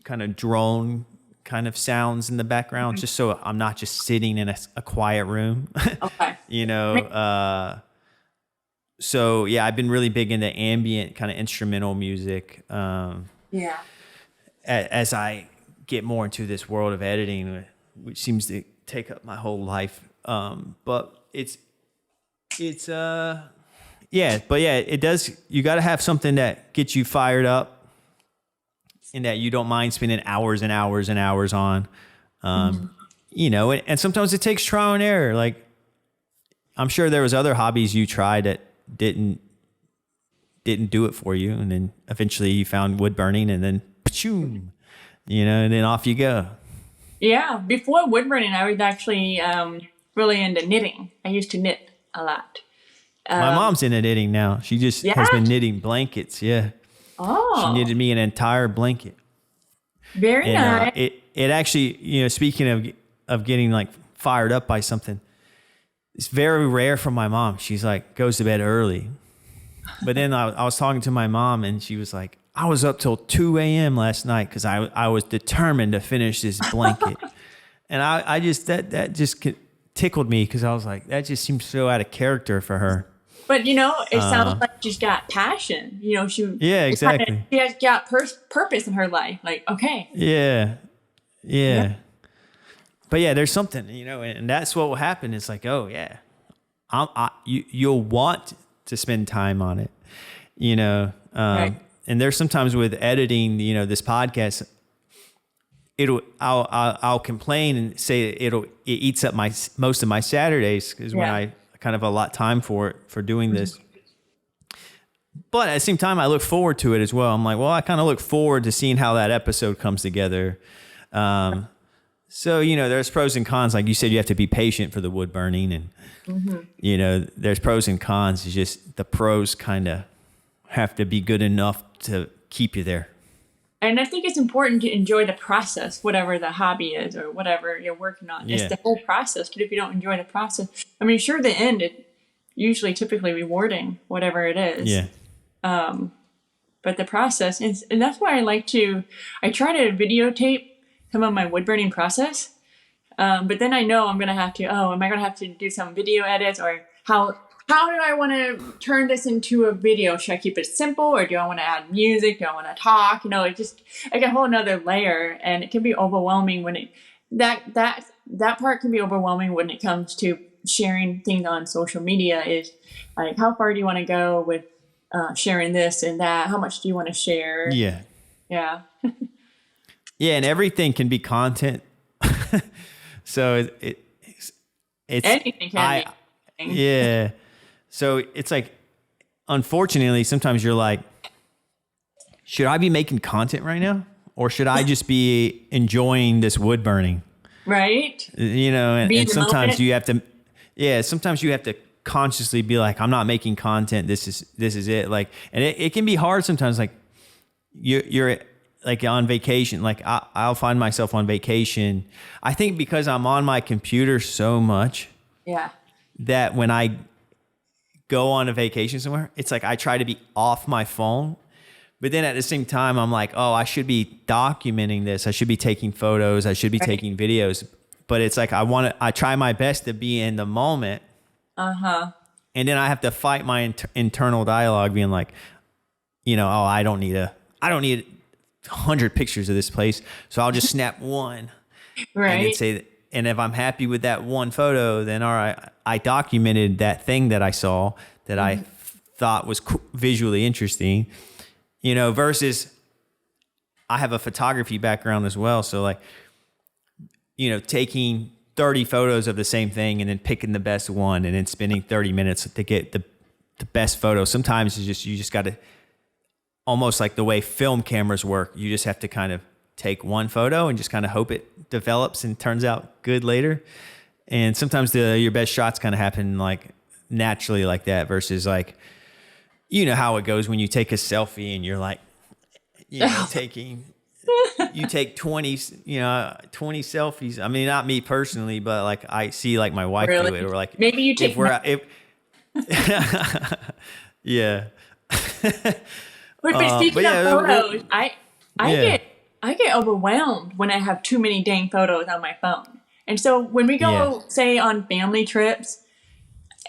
B: kind of drone kind of sounds in the background, just so I'm not just sitting in a quiet room. Okay. So yeah, I've been really big into ambient kind of instrumental music. As I get more into this world of editing, which seems to take up my whole life. But it's it does. You got to have something that gets you fired up and that you don't mind spending hours and hours and hours on. You know, and sometimes it takes trial and error. Like, I'm sure there was other hobbies you tried that didn't do it for you. And then eventually you found wood burning, and then pachoom, you know, and then off you go.
A: Yeah. Before wood burning, I was actually really into knitting. I used to knit a lot.
B: My mom's into knitting now. She just has been knitting blankets. Yeah.
A: Oh.
B: She knitted me an entire blanket.
A: Very nice.
B: It actually, you know, speaking of getting like fired up by something, it's very rare for my mom. She's like, goes to bed early. But then I was talking to my mom, and she was like, I was up till 2 a.m. last night because I was determined to finish this blanket. And I just, that just tickled me, because I was like, that just seems so out of character for her.
A: But, you know, it sounds like she's got passion. You know,
B: yeah, exactly.
A: She has got purpose in her life. Like, okay.
B: Yeah. But yeah, there's something, you know, and that's what will happen. It's like, oh yeah, you'll want to spend time on it, you know.
A: Right.
B: And there's sometimes with editing, you know, this podcast, I'll complain and say it eats up most of my Saturdays, because when I kind of allot time for doing this. But at the same time, I look forward to it as well. I'm like, well, I kind of look forward to seeing how that episode comes together. So, you know, there's pros and cons. Like you said, you have to be patient for the wood burning, and, you know, there's pros and cons. It's just the pros kind of have to be good enough to keep you there.
A: And I think it's important to enjoy the process, whatever the hobby is or whatever you're working on. It's the whole process. But if you don't enjoy the process, I mean, sure, the end, it usually typically rewarding, whatever it is.
B: Yeah.
A: But the process, and that's why I try to videotape some of my wood burning process. But then I know I'm going to have to, am I going to have to do some video edits, or how do I want to turn this into a video? Should I keep it simple, or do I want to add music? Do I want to talk? You know, it just like a whole nother layer, and it can be overwhelming when that part can be overwhelming when it comes to sharing things on social media. Is like, how far do you want to go with sharing this and that? How much do you want to share?
B: Yeah.
A: Yeah.
B: Yeah, and everything can be content. So it's
A: anything can be.
B: Yeah. So it's like, unfortunately, sometimes you're like, should I be making content right now, or should I just be enjoying this wood burning? Right. You know, and sometimes you have to, sometimes you have to consciously be like, I'm not making content. This is it. Like, and it can be hard sometimes. Like you're like on vacation, like I'll find myself on vacation. I think because I'm on my computer so much, that when I go on a vacation somewhere, it's like I try to be off my phone, but then at the same time, I'm like, oh, I should be documenting this. I should be taking photos. I should be taking videos. But it's like I try my best to be in the moment. And then I have to fight my internal dialogue, being like, you know, oh, I don't need 100 pictures of this place, so I'll just snap one, and then say, and if I'm happy with that one photo, then all right, I documented that thing that I saw that I thought was visually interesting, you know. Versus, I have a photography background as well, so like, you know, taking 30 photos of the same thing and then picking the best one, and then spending 30 minutes to get the best photo. Sometimes you just got to, almost like the way film cameras work, you just have to kind of take one photo and just kind of hope it develops and turns out good later. And sometimes your best shots kind of happen like naturally like that, versus like, you know how it goes when you take a selfie and you're like, you know, you take 20 selfies. I mean, not me personally, but like I see like my wife do it, or like
A: maybe you take
B: yeah.
A: But speaking of photos, I get overwhelmed when I have too many dang photos on my phone. And so when we go, say, on family trips,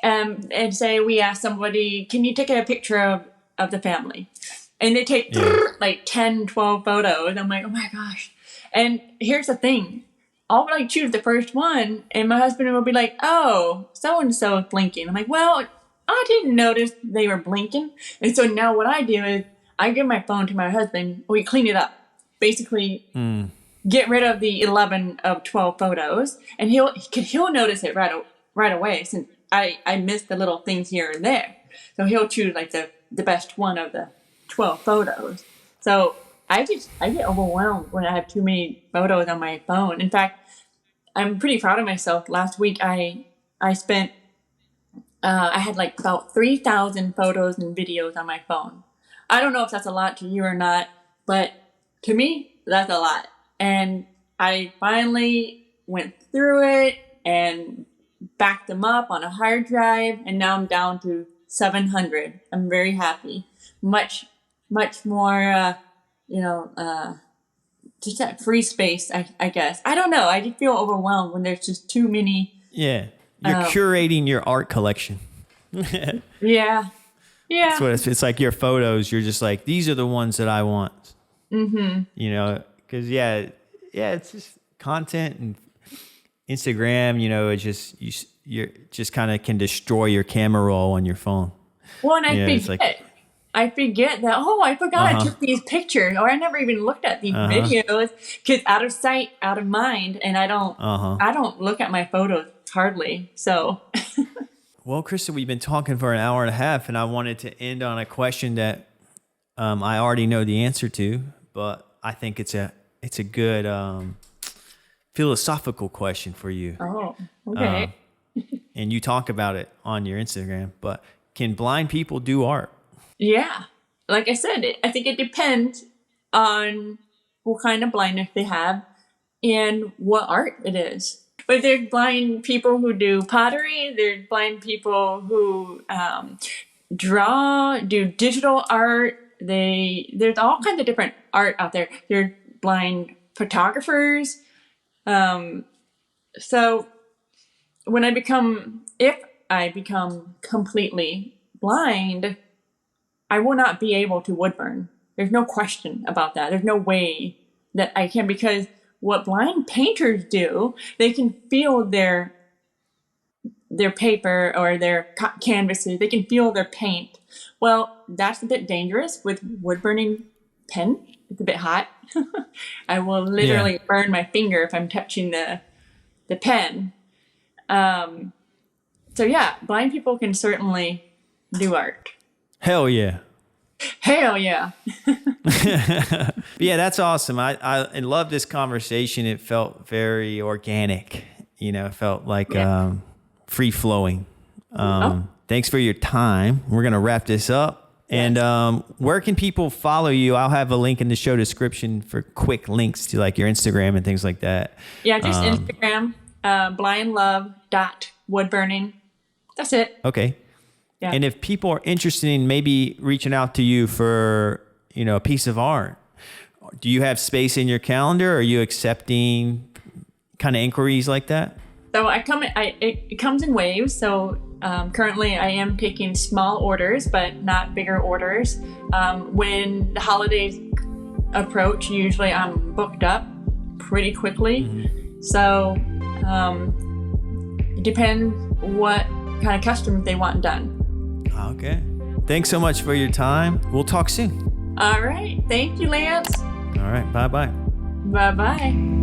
A: and say we ask somebody, can you take a picture of the family? And they take like 10, 12 photos. I'm like, oh my gosh. And here's the thing. I'll like choose the first one, and my husband will be like, oh, so-and-so is blinking. I'm like, well, I didn't notice they were blinking. And so now what I do is I give my phone to my husband. We clean it up. Basically, get rid of the 11 of 12 photos, and he'll notice it right away, since I miss the little things here and there. So he'll choose like the best one of the 12 photos. So I get overwhelmed when I have too many photos on my phone. In fact, I'm pretty proud of myself. Last week I spent I had like about 3,000 photos and videos on my phone. I don't know if that's a lot to you or not, but to me, that's a lot. And I finally went through it and backed them up on a hard drive, and now I'm down to 700. I'm very happy. Much more, just that free space, I guess. I don't know. I just feel overwhelmed when there's just too many.
B: Yeah. You're curating your art collection.
A: Yeah.
B: That's what it's like your photos. You're just like, these are the ones that I want. Because it's just content, and Instagram, it's just, you're just kind of can destroy your camera roll on your phone.
A: Well, and I forget that, I forgot I took these pictures, or I never even looked at these videos, because out of sight, out of mind. And I don't look at my photos hardly. So.
B: Well, Krista, we've been talking for an hour and a half, and I wanted to end on a question that I already know the answer to, but I think it's a good philosophical question for you.
A: Oh, okay.
B: And you talk about it on your Instagram, but can blind people do art?
A: Yeah. Like I said, I think it depends on what kind of blindness they have and what art it is. But there's blind people who do pottery. There's blind people who do digital art. There's all kinds of different art out there. There's blind photographers. So if I become completely blind, I will not be able to woodburn. There's no question about that. There's no way that I can, because what blind painters do, they can feel their paper or their canvases. They can feel their paint. Well, that's a bit dangerous with wood burning pen. It's a bit hot. I will literally burn my finger if I'm touching the pen. So yeah, blind people can certainly do art.
B: Hell yeah.
A: Hell yeah.
B: Yeah, that's awesome. I love this conversation. It felt very organic. It felt like free flowing. Thanks for your time. We're going to wrap this up. And where can people follow you? I'll have a link in the show description for quick links to like your Instagram and things like that.
A: Yeah, just Instagram, blindlove.woodburning. That's it.
B: Okay.
A: Yeah.
B: And if people are interested in maybe reaching out to you for, a piece of art, do you have space in your calendar? Are you accepting kind of inquiries like that?
A: So it comes in waves. So currently I am taking small orders, but not bigger orders. When the holidays approach, usually I'm booked up pretty quickly. Mm-hmm. So it depends what kind of customs they want done.
B: Okay. Thanks so much for your time. We'll talk soon.
A: All right. Thank you, Lance.
B: All right. Bye-bye.
A: Bye-bye.